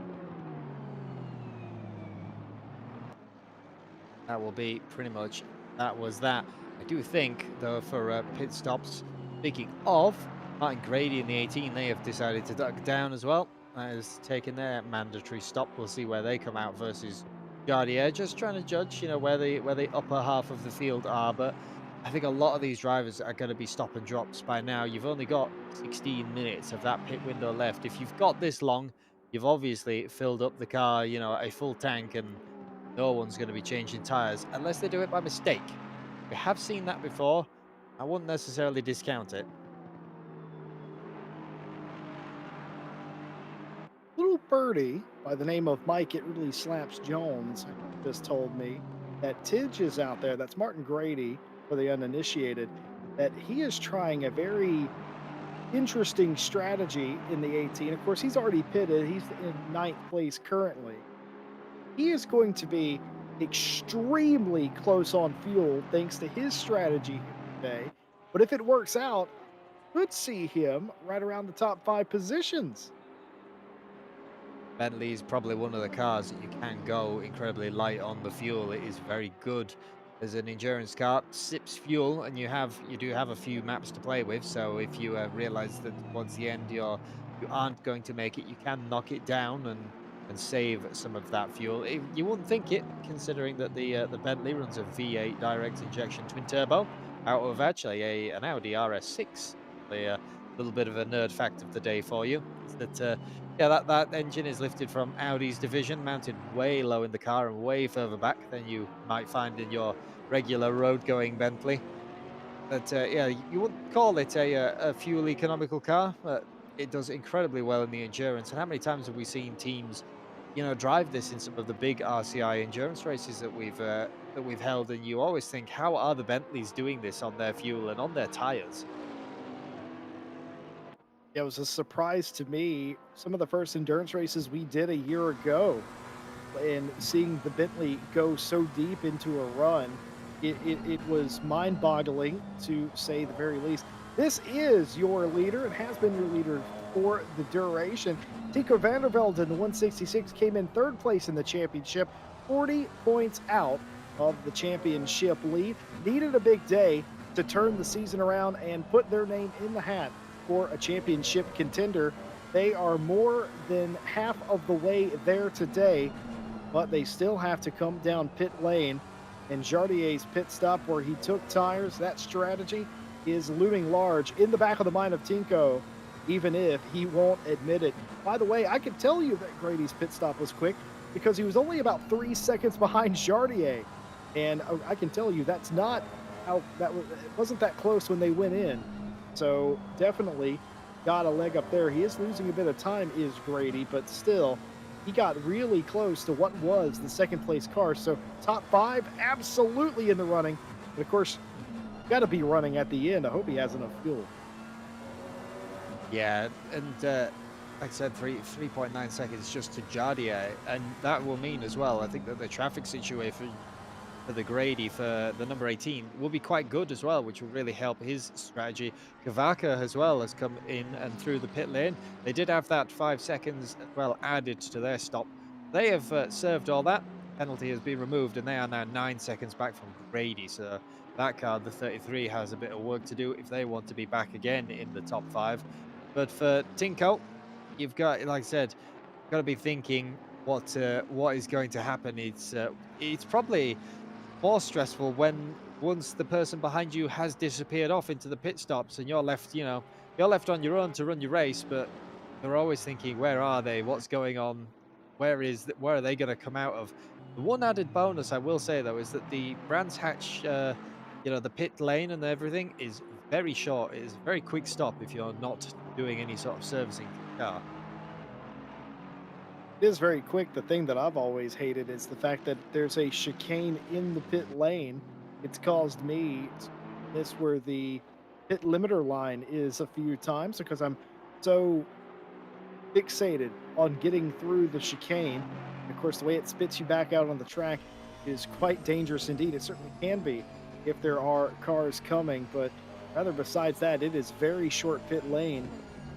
That will be pretty much that was that. I do think, though, for pit stops, speaking of Martin Grady in the 18, they have decided to duck down as well. That is taking their mandatory stop. We'll see where they come out versus Jardier. Just trying to judge, where the upper half of the field are. But I think a lot of these drivers are going to be stop and drops by now. You've only got 16 minutes of that pit window left. If you've got this long, you've obviously filled up the car, a full tank, and no one's going to be changing tires unless they do it by mistake. We have seen that before. I wouldn't necessarily discount it. Little birdie by the name of Mike, it really slaps Jones, just told me that Tidge is out there. That's Martin Grady for the uninitiated. That he is trying a very interesting strategy in the 18. Of course, he's already pitted. He's in ninth place currently. He is going to be extremely close on fuel thanks to his strategy today. But if it works out, could see him right around the top five positions. Bentley is probably one of the cars that you can go incredibly light on the fuel. It is very good as an endurance car. Sips fuel, and you do have a few maps to play with. So if you realize that towards the end you aren't going to make it, you can knock it down and save some of that fuel. You wouldn't think it, considering that the Bentley runs a V8 direct injection twin turbo out of actually an Audi RS6. A little bit of a nerd fact of the day for you is that. Yeah, that engine is lifted from Audi's division, mounted way low in the car and way further back than you might find in your regular road-going Bentley. But yeah, you wouldn't call it a fuel economical car, but it does incredibly well in the endurance. And how many times have we seen teams, drive this in some of the big RCI endurance races that we've held? And you always think, how are the Bentleys doing this on their fuel and on their tires? It was a surprise to me. Some of the first endurance races we did a year ago, and seeing the Bentley go so deep into a run, it was mind boggling to say the very least. This is your leader. It has been your leader for the duration. Tico Vandervelde in the 166 came in third place in the championship, 40 points out of the championship lead. Needed a big day to turn the season around and put their name in the hat for a championship contender. They are more than half of the way there today, but they still have to come down pit lane. And Jardier's pit stop where he took tires, that strategy is looming large in the back of the mind of Tinko, even if he won't admit it. By the way, I can tell you that Grady's pit stop was quick because he was only about 3 seconds behind Jardier. And I can tell you that's not how that was, it wasn't that close when they went in. So definitely got a leg up there. He is losing a bit of time, is Grady, but still, he got really close to what was the second place car. So top five, absolutely in the running. But of course, got to be running at the end. I hope he has enough fuel. Yeah, and like I said, 3.9 seconds just to Jardier, and that will mean as well, I think that the traffic situation for the Grady for the number 18 will be quite good as well, which will really help his strategy. Kavaka as well has come in and through the pit lane. They did have that 5 seconds as well added to their stop. They have served all that. Penalty has been removed, and they are now 9 seconds back from Grady. So that car, the 33, has a bit of work to do if they want to be back again in the top five. But for Tinko, you've got, like I said, got to be thinking what is going to happen. It's probably more stressful when once the person behind you has disappeared off into the pit stops and you're left on your own to run your race, but they're always thinking, where are they? What's going on? Where are they going to come out of? The one added bonus I will say though is that the Brands Hatch, the pit lane and everything is very short. It is a very quick stop if you're not doing any sort of servicing to the car. It is very quick. The thing that I've always hated is the fact that there's a chicane in the pit lane It's caused me to miss where the pit limiter line is a few times because I'm so fixated on getting through the chicane. Of course, the way it spits you back out on the track is quite dangerous indeed. It certainly can be if there are cars coming, but rather besides that, it is very short pit lane.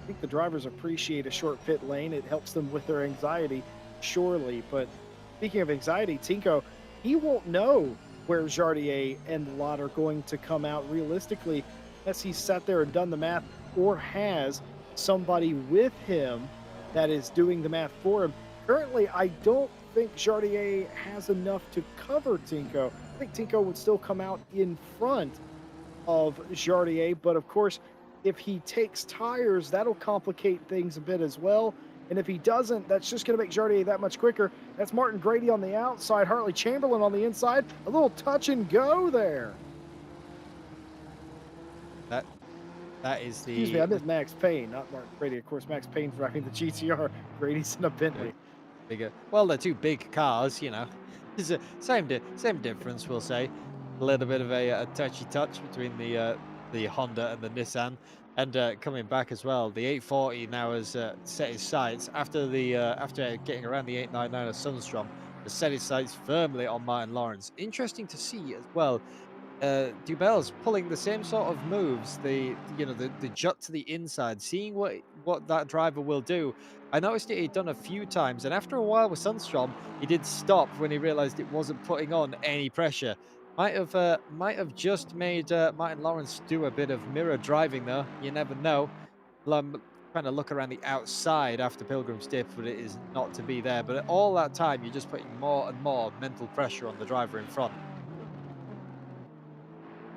I think the drivers appreciate a short pit lane. It helps them with their anxiety, surely. But speaking of anxiety, Tinko, he won't know where Jardier and Lot are going to come out realistically unless he's sat there and done the math or has somebody with him that is doing the math for him. Currently, I don't think Jardier has enough to cover Tinko. I think Tinko would still come out in front of Jardier, but of course, if he takes tires, that'll complicate things a bit as well. And if he doesn't, that's just going to make Jardier that much quicker. That's Martin Grady on the outside, Hartley Chamberlain on the inside. A little touch and go there. That that is Excuse me, I the meant Max Payne, not Martin Grady. Of course, Max Payne's driving the GTR. Grady's in a yeah, Bentley. bigger. Well, they're two big cars, you know. It's a same difference, we'll say. A little bit of a touchy touch between the Honda and the Nissan, and coming back as well. The 840 now has set his sights after getting around the 899 of Sunstrom. Has set his sights firmly on Martin Lawrence. Interesting to see as well. Dubel's pulling the same sort of moves, the jut to the inside, seeing what that driver will do. I noticed it he'd done a few times, and after a while with Sundstrom, he did stop when he realized it wasn't putting on any pressure. Might have just made Martin Lawrence do a bit of mirror driving though. You never know. I'm trying to look around the outside after Pilgrim's Dip, but it is not to be there. But all that time, you're just putting more and more mental pressure on the driver in front.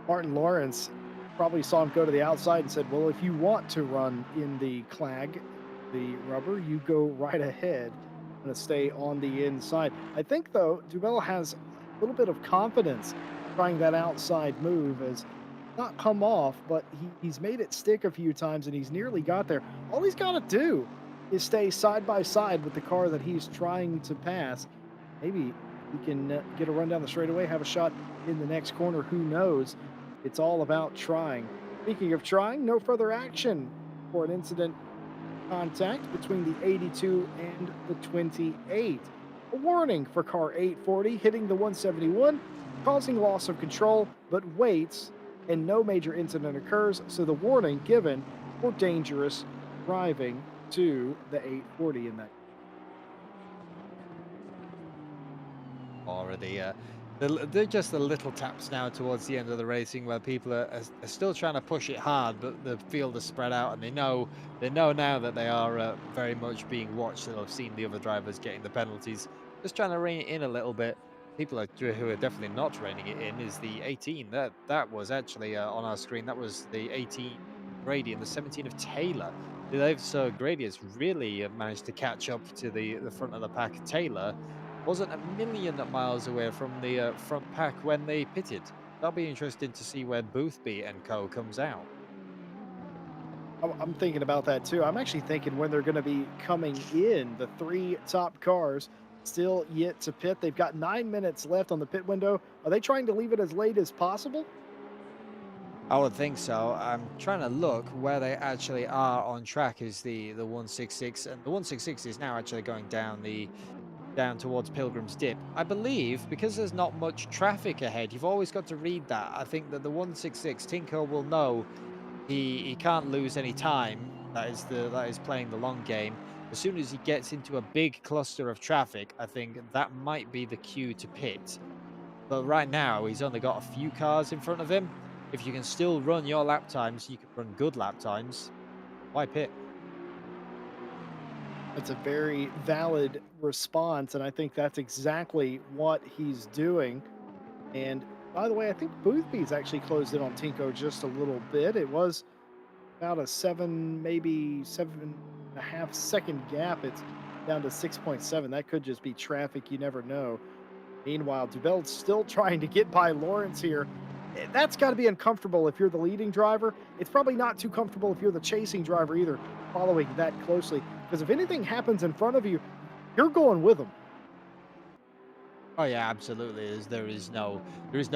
Martin Lawrence probably saw him go to the outside and said, "Well, if you want to run in the clag, the rubber, you go right ahead. I'm going to stay on the inside." I think, though, Dubel has a little bit of confidence trying that outside move as not come off, but he's made it stick a few times and he's nearly got there. All he's got to do is stay side by side with the car that he's trying to pass. Maybe he can get a run down the straightaway, have a shot in the next corner. Who knows? It's all about trying. Speaking of trying, no further action for an incident contact between the 82 and the 28. A warning for car 840 hitting the 171, causing loss of control, but waits, and no major incident occurs, so the warning given for dangerous driving to the 840 in that. Already, they're just the little taps now towards the end of the racing where people are still trying to push it hard, but the field is spread out, and they know now that they are very much being watched. And have seen the other drivers getting the penalties, just trying to rein it in a little bit. People who are definitely not reining it in is the 18. That was actually on our screen. That was the 18 Grady and the 17 of Taylor. So Grady has really managed to catch up to the front of the pack. Taylor wasn't a million miles away from the front pack when they pitted. That'll be interesting to see where Boothby and Co comes out. I'm thinking about that too. I'm actually thinking when they're going to be coming in, the three top cars still yet to pit. They've got 9 minutes left on the pit window. Are they trying to leave it as late as possible? I would think so. I'm trying to look where they actually are on track. Is the 166, and the 166 is now actually going down towards Pilgrim's Dip. I believe because there's not much traffic ahead, you've always got to read that. I think that the 166 Tinko will know he can't lose any time. That is playing the long game. As soon as he gets into a big cluster of traffic, I think that might be the cue to pit. But right now, he's only got a few cars in front of him. If you can still run your lap times, you can run good lap times. Why pit? It's a very valid response, and I think that's exactly what he's doing. And by the way, I think Boothby's actually closed in on Tinko just a little bit. It was about a seven, maybe 7.5 second gap. It's down to 6.7. That could just be traffic. You never know. Meanwhile, Dubel's still trying to get by Lawrence here. That's got to be uncomfortable if you're the leading driver. It's probably not too comfortable if you're the chasing driver either, following that closely. Because if anything happens in front of you, you're going with them. Oh yeah, absolutely. There is no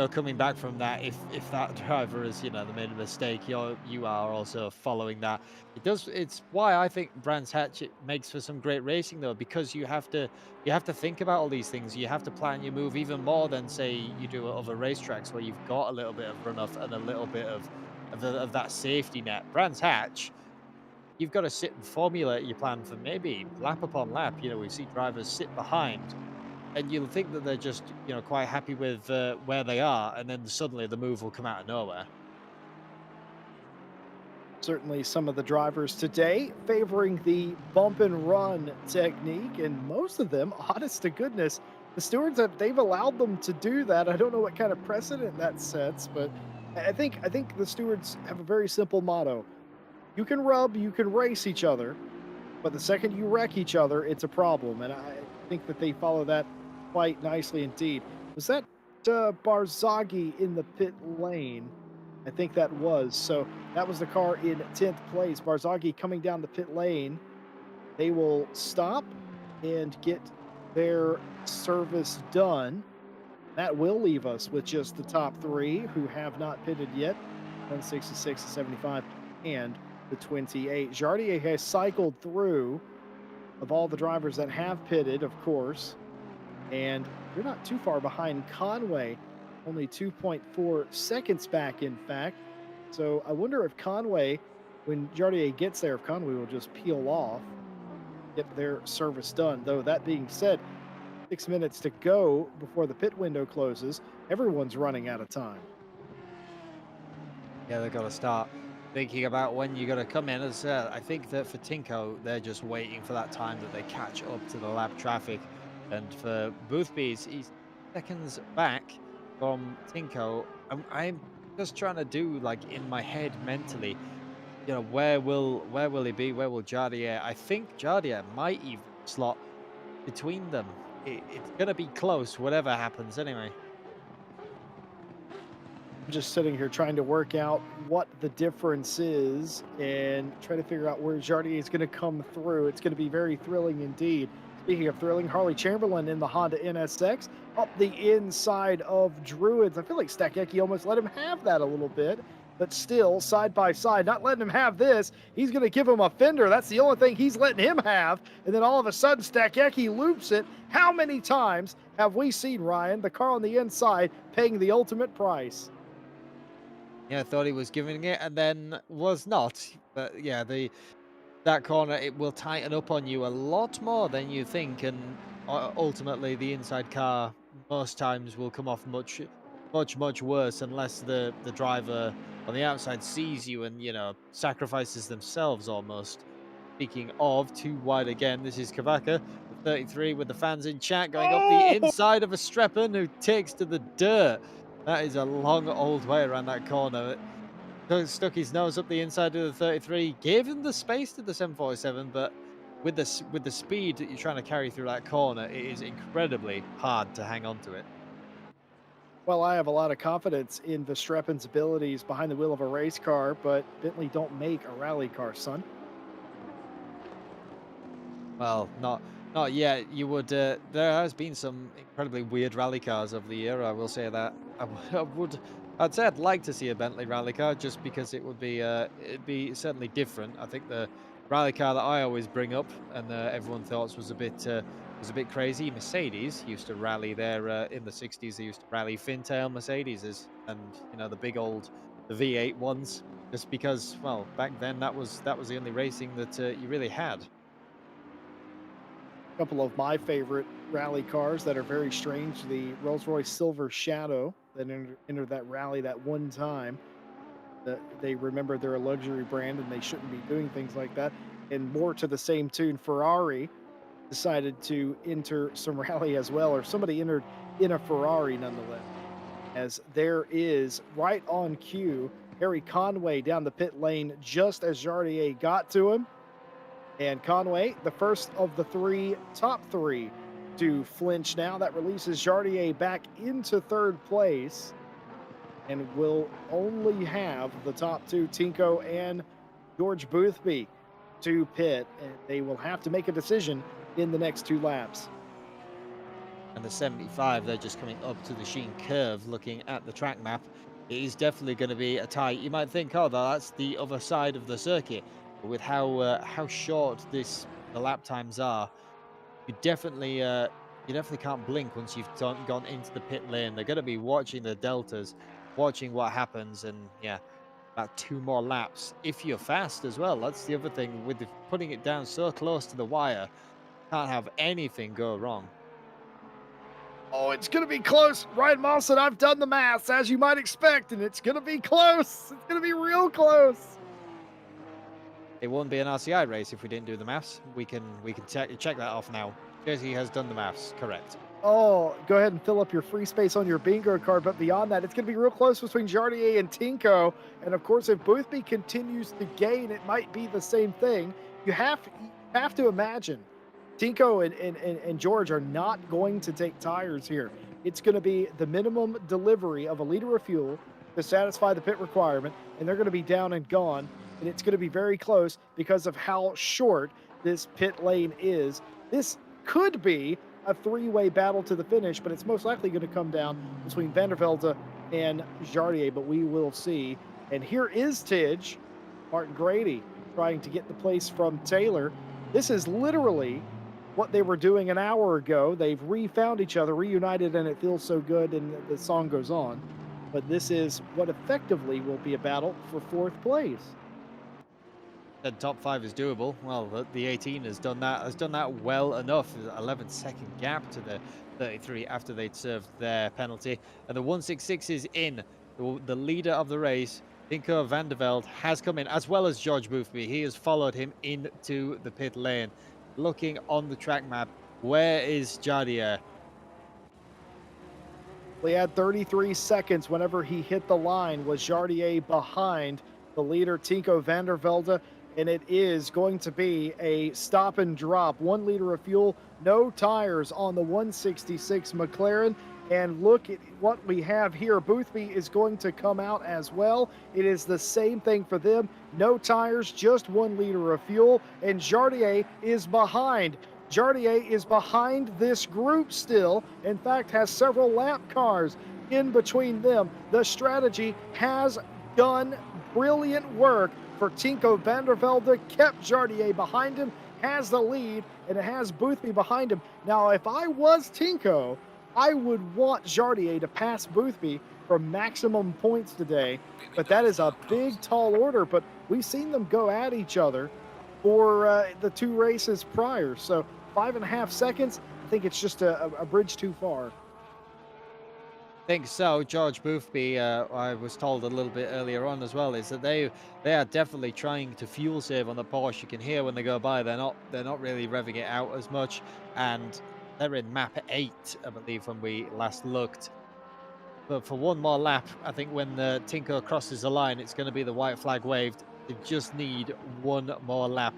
coming back from that. If that driver is, made a mistake, you are also following that. It's why I think Brands Hatch it makes for some great racing though, because you have to think about all these things. You have to plan your move even more than say you do at other racetracks where you've got a little bit of runoff and a little bit of that safety net. Brands Hatch, you've got to sit and formulate your plan for maybe lap upon lap. We see drivers sit behind and you'll think that they're just, quite happy with where they are, and then suddenly the move will come out of nowhere. Certainly, some of the drivers today favoring the bump and run technique, and most of them, honest to goodness, the stewards have they've allowed them to do that. I don't know what kind of precedent that sets, but I think the stewards have a very simple motto: you can rub, you can race each other, but the second you wreck each other, it's a problem. And I think that they follow that quite nicely indeed. Was that Barzaghi in the pit lane? I think that was. So that was the car in 10th place. Barzaghi coming down the pit lane. They will stop and get their service done. That will leave us with just the top three who have not pitted yet, 166, the 75, and the 28. Jardier has cycled through of all the drivers that have pitted, of course, and you're not too far behind Conway, only 2.4 seconds back, in fact. So I wonder if Conway, when Jardier gets there, if Conway will just peel off, get their service done. Though, that being said, 6 minutes to go before the pit window closes. Everyone's running out of time. Yeah, they've got to start thinking about when you got to come in. As I think that for Tinko, they're just waiting for that time that they catch up to the lab traffic, and for Boothby, he's seconds back from Tinko. I'm just trying to do like in my head mentally, where will he be? Where will Jardier? I think Jardier might even slot between them. It's gonna be close, whatever happens, anyway. I'm just sitting here trying to work out what the difference is and try to figure out where Jardier is going to come through. It's going to be very thrilling indeed. Speaking of thrilling, Harley Chamberlain in the Honda NSX up the inside of Druids. I feel like Stakecki almost let him have that a little bit, but still side by side, not letting him have this. He's going to give him a fender. That's the only thing he's letting him have. And then all of a sudden, Stakecki loops it. How many times have we seen, Ryan, the car on the inside paying the ultimate price? Yeah, I thought he was giving it and then was not. But yeah, the that corner it will tighten up on you a lot more than you think, and ultimately the inside car most times will come off much, much, much worse unless the driver on the outside sees you and sacrifices themselves almost. Speaking of too wide again, this is Kavaka, the 33 with the fans in chat going up the Oh! inside of a Streppen who takes to the dirt. That is a long old way around that corner. Stuck his nose up the inside of the 33, gave him the space to the 747, but with the speed that you're trying to carry through that corner, it is incredibly hard to hang on to it. Well, I have a lot of confidence in Verstappen's abilities behind the wheel of a race car, but Bentley don't make a rally car, son. Well, not yet. You would. There has been some incredibly weird rally cars over the year. I will say that. I would. I'd say I'd like to see a Bentley rally car just because it would be. It'd be certainly different. I think the rally car that I always bring up and everyone thought was a bit crazy. Mercedes used to rally there in the 60s. They used to rally Fintail Mercedeses and the big old the V8 ones. Just because, well, back then that was the only racing that you really had. A couple of my favorite rally cars that are very strange, the Rolls-Royce Silver Shadow that entered that rally that one time. That they remember they're a luxury brand and they shouldn't be doing things like that. And more to the same tune, Ferrari decided to enter some rally as well, or somebody entered in a Ferrari nonetheless. As there is right on cue, Harry Conway down the pit lane just as Jardier got to him. And Conway, the first of the top three to flinch now. That releases Jardier back into third place and will only have the top two, Tinko and George Boothby, to pit. And they will have to make a decision in the next two laps. and the 75, they're just coming up to the Sheen curve looking at the track map. It is definitely going to be a tight. You might think, oh, that's the other side of the circuit. But with how short the lap times are, you definitely can't blink once you've gone into the pit lane. They're going to be watching the deltas, watching what happens, and yeah, about 2 more laps if you're fast as well. That's the other thing with putting it down so close to the wire. Can't have anything go wrong. Oh, it's going to be close. Ryan Mawson, I've done the maths as you might expect, and it's going to be close. It's going to be real close. It wouldn't be an RCI race if we didn't do the maths. We can check that off now. Jesse has done the maths, correct. Oh, go ahead and fill up your free space on your bingo card. But beyond that, it's going to be real close between Jardier and Tinko. And of course, if Boothby continues to gain, it might be the same thing. You have to imagine Tinko and George are not going to take tires here. It's going to be the minimum delivery of a liter of fuel to satisfy the pit requirement, and they're going to be down and gone. And it's going to be very close because of how short this pit lane is. This could be a three-way battle to the finish, but it's most likely going to come down between Van der Velde and Jardier, but we will see. And here is Tidge, Martin Grady, trying to get the place from Taylor. This is literally what they were doing an hour ago. They've refound each other, reunited, and it feels so good, and the song goes on. But this is what effectively will be a battle for fourth place. That top 5 is doable. Well, the 18 has done that well enough. 11-second gap to the 33 after they'd served their penalty, and the 166 is in. The leader of the race, Tinko van der Velde, has come in, as well as George Boothby. He has followed him into the pit lane. Looking on the track map, where is Jardier? He had 33 seconds whenever he hit the line. Was Jardier behind the leader, Tinko van der Velde? And it is going to be a stop and drop. 1 liter of fuel, no tires on the 166 McLaren. And look at what we have here. Boothby is going to come out as well. It is the same thing for them. No tires, just 1 liter of fuel. And Jardier is behind. Jardier is behind this group still. In fact, has several lap cars in between them. The strategy has done brilliant work for Tinko van der Velde, kept Jardier behind him, has the lead, and it has Boothby behind him. Now, if I was Tinko, I would want Jardier to pass Boothby for maximum points today, but that is a big, tall order, but we've seen them go at each other for the 2 races prior, so 5.5 seconds, I think it's just a bridge too far. Think so. George Boothby, I was told a little bit earlier on as well, is that they are definitely trying to fuel save on the Porsche. You can hear when they go by, they're not really revving it out as much, and they're in map 8, I believe, when we last looked. But for 1 more lap, I think when Tinko crosses the line, it's going to be the white flag waved. They just need 1 more lap.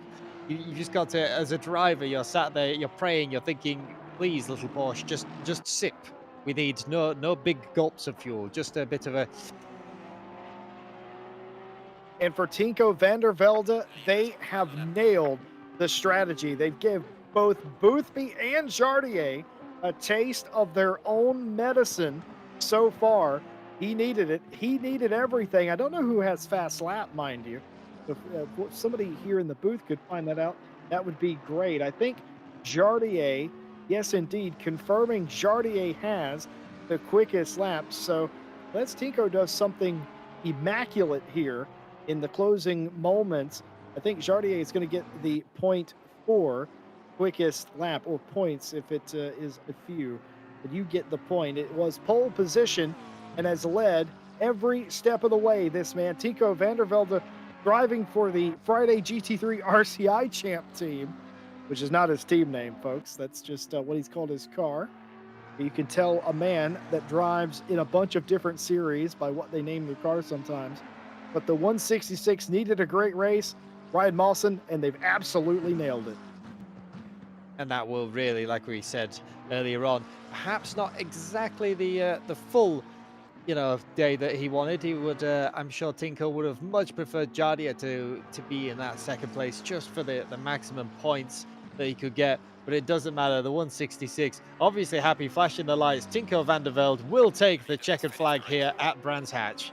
You just got to, as a driver, you're sat there, you're praying, you're thinking, please, little Porsche, just sip. We need no big gulps of fuel, just a bit of a... And for Tinko van der Velde, they have nailed the strategy. They've given both Boothby and Jardier a taste of their own medicine so far. He needed it. He needed everything. I don't know who has fast lap, mind you. If somebody here in the booth could find that out, that would be great. I think Jardier, yes, indeed, confirming Jardier has the quickest lap. So let's Tinko does something immaculate here in the closing moments. I think Jardier is going to get the point for quickest lap, or points if it is a few. But you get the point. It was pole position and has led every step of the way. This man, Tinko van der Velde, driving for the Friday GT3 RCI champ team, which is not his team name, folks. That's just what he's called his car. You can tell a man that drives in a bunch of different series by what they name their cars sometimes. But the 166 needed a great race, Ryan Mawson, and they've absolutely nailed it. And that will really, like we said earlier on, perhaps not exactly the full, day that he wanted. He would, I'm sure Tinko would have much preferred Jardier to be in that second place, just for the maximum points that he could get. but it doesn't matter. The 166, obviously happy, flashing the lights. Tinko van der Velde will take the checkered flag here at Brands Hatch.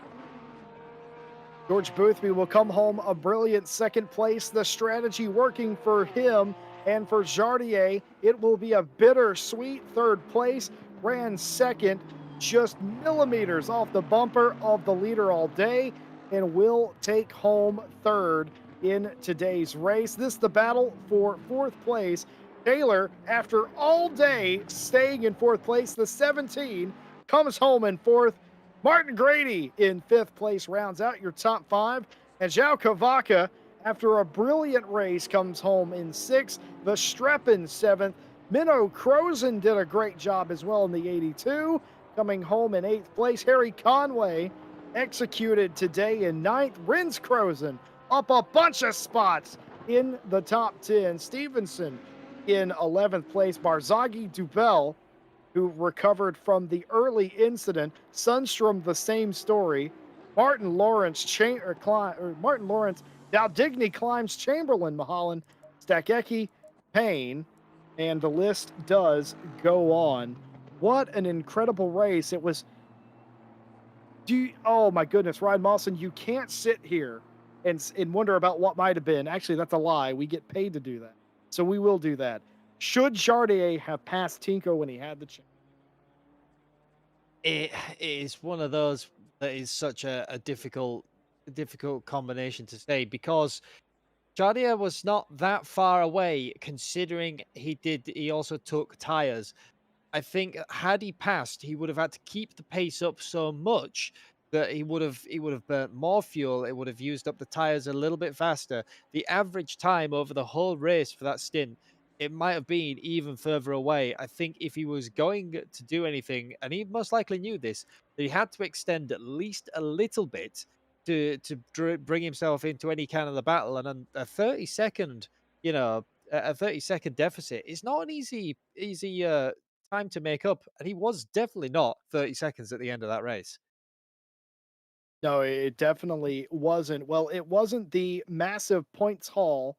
George Boothby will come home a brilliant second place. The strategy working for him, and for Jardier, it will be a bittersweet third place. Ran second, just millimeters off the bumper of the leader all day, and will take home third in today's race. This is the battle for fourth place. Taylor, after all day staying in fourth place, the 17 comes home in fourth. Martin Grady in fifth place rounds out your top five. And Zhao Kavaka, after a brilliant race, comes home in sixth. The Streppen seventh. Minnow Crozen did a great job as well in the 82, coming home in eighth place. Harry Conway executed today in ninth. Rins Crozen up a bunch of spots in the top 10. Stevenson in 11th place. Barzagi Dubel, who recovered from the early incident. Sundstrom, the same story. Martin Lawrence, Daldigny climbs Chamberlain, Mahalan, Stakecki, Payne, and the list does go on. What an incredible race. It was, oh my goodness, Ryan Mawson, you can't sit here and wonder about what might have been. Actually, that's a lie. We get paid to do that. So we will do that. Should Jardier have passed Tinko when he had the chance? It is one of those that is such a difficult combination to say, because Jardier was not that far away, considering he also took tires. I think had he passed, he would have had to keep the pace up so much that he would have burnt more fuel. It would have used up the tires a little bit faster. The average time over the whole race for that stint, it might have been even further away. I think if he was going to do anything, and he most likely knew this, that he had to extend at least a little bit to bring himself into any kind of the battle. And a 30-second, a 30-second deficit is not an easy time to make up, and he was definitely not 30 seconds at the end of that race. No, it definitely wasn't. Well, it wasn't the massive points haul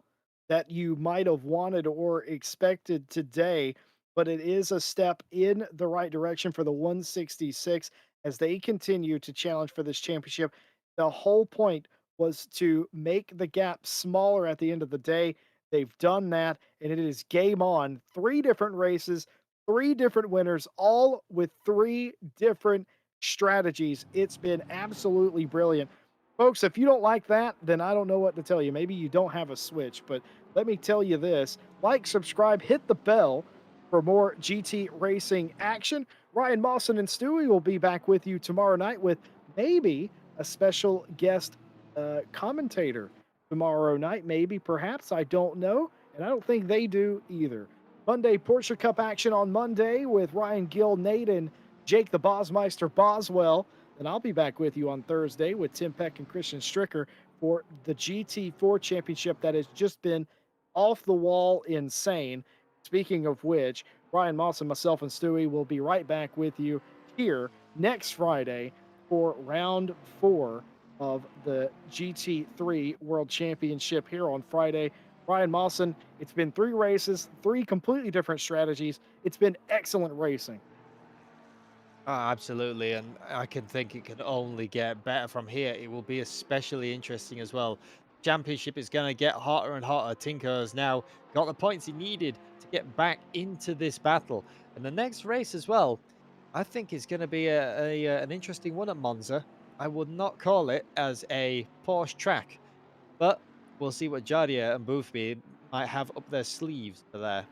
that you might have wanted or expected today, but it is a step in the right direction for the 166 as they continue to challenge for this championship. The whole point was to make the gap smaller at the end of the day. They've done that, and it is game on. Three different races, three different winners, all with three different strategies. It's been absolutely brilliant. Folks, if you don't like that, then I don't know what to tell you. Maybe you don't have a Switch, but let me tell you this: like, subscribe, hit the bell for more GT racing action. Ryan Mawson and Stewie will be back with you tomorrow night with maybe a special guest commentator tomorrow night. Maybe, perhaps, I don't know. And I don't think they do either. Monday Porsche Cup action on Monday with Ryan Gill, Nate, and Jake the Bosmeister Boswell. And I'll be back with you on Thursday with Tim Peck and Christian Stricker for the GT4 championship that has just been off the wall insane. Speaking of which, Ryan Moss and myself and Stewie will be right back with you here next Friday for round 4 of the GT3 World Championship here on Friday. Ryan Mawson, it's been 3 races, 3 completely different strategies. It's been excellent racing. Absolutely, and I can think it can only get better from here. It will be especially interesting as well. Championship is going to get hotter and hotter. Tinker has now got the points he needed to get back into this battle, and the next race as well, I think is going to be an interesting one at Monza. I would not call it as a Porsche track, but we'll see what Jardier and Boothby might have up their sleeves for there.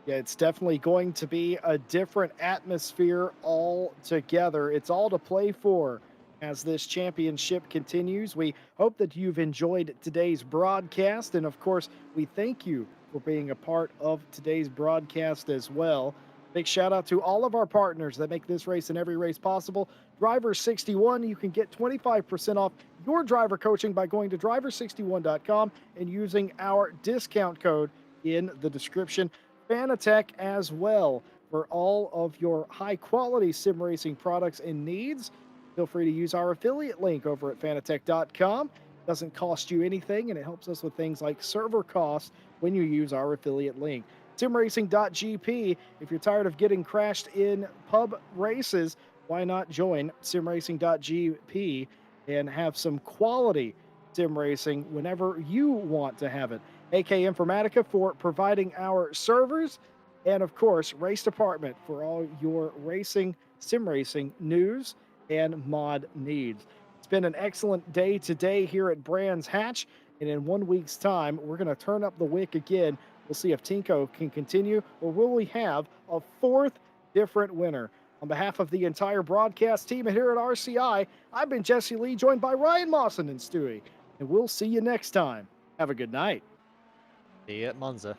Yeah, it's definitely going to be a different atmosphere altogether. It's all to play for as this championship continues. We hope that you've enjoyed today's broadcast. And of course, we thank you for being a part of today's broadcast as well. Big shout out to all of our partners that make this race and every race possible. Driver 61, you can get 25% off your driver coaching by going to driver61.com and using our discount code in the description. Fanatec as well for all of your high quality sim racing products and needs. Feel free to use our affiliate link over at fanatec.com. Doesn't cost you anything, and it helps us with things like server costs when you use our affiliate link. SimRacing.gp. If you're tired of getting crashed in pub races, why not join SimRacing.gp and have some quality sim racing whenever you want to have it? AK Informatica for providing our servers, and of course, Race Department for all your sim racing news and mod needs. It's been an excellent day today here at Brands Hatch, and in 1 week's time, we're going to turn up the wick again. We'll see if Tinko can continue, or will we have a fourth different winner? On behalf of the entire broadcast team here at RCI, I've been Jesse Lee, joined by Ryan Mawson and Stewie, and we'll see you next time. Have a good night. See you at Monza.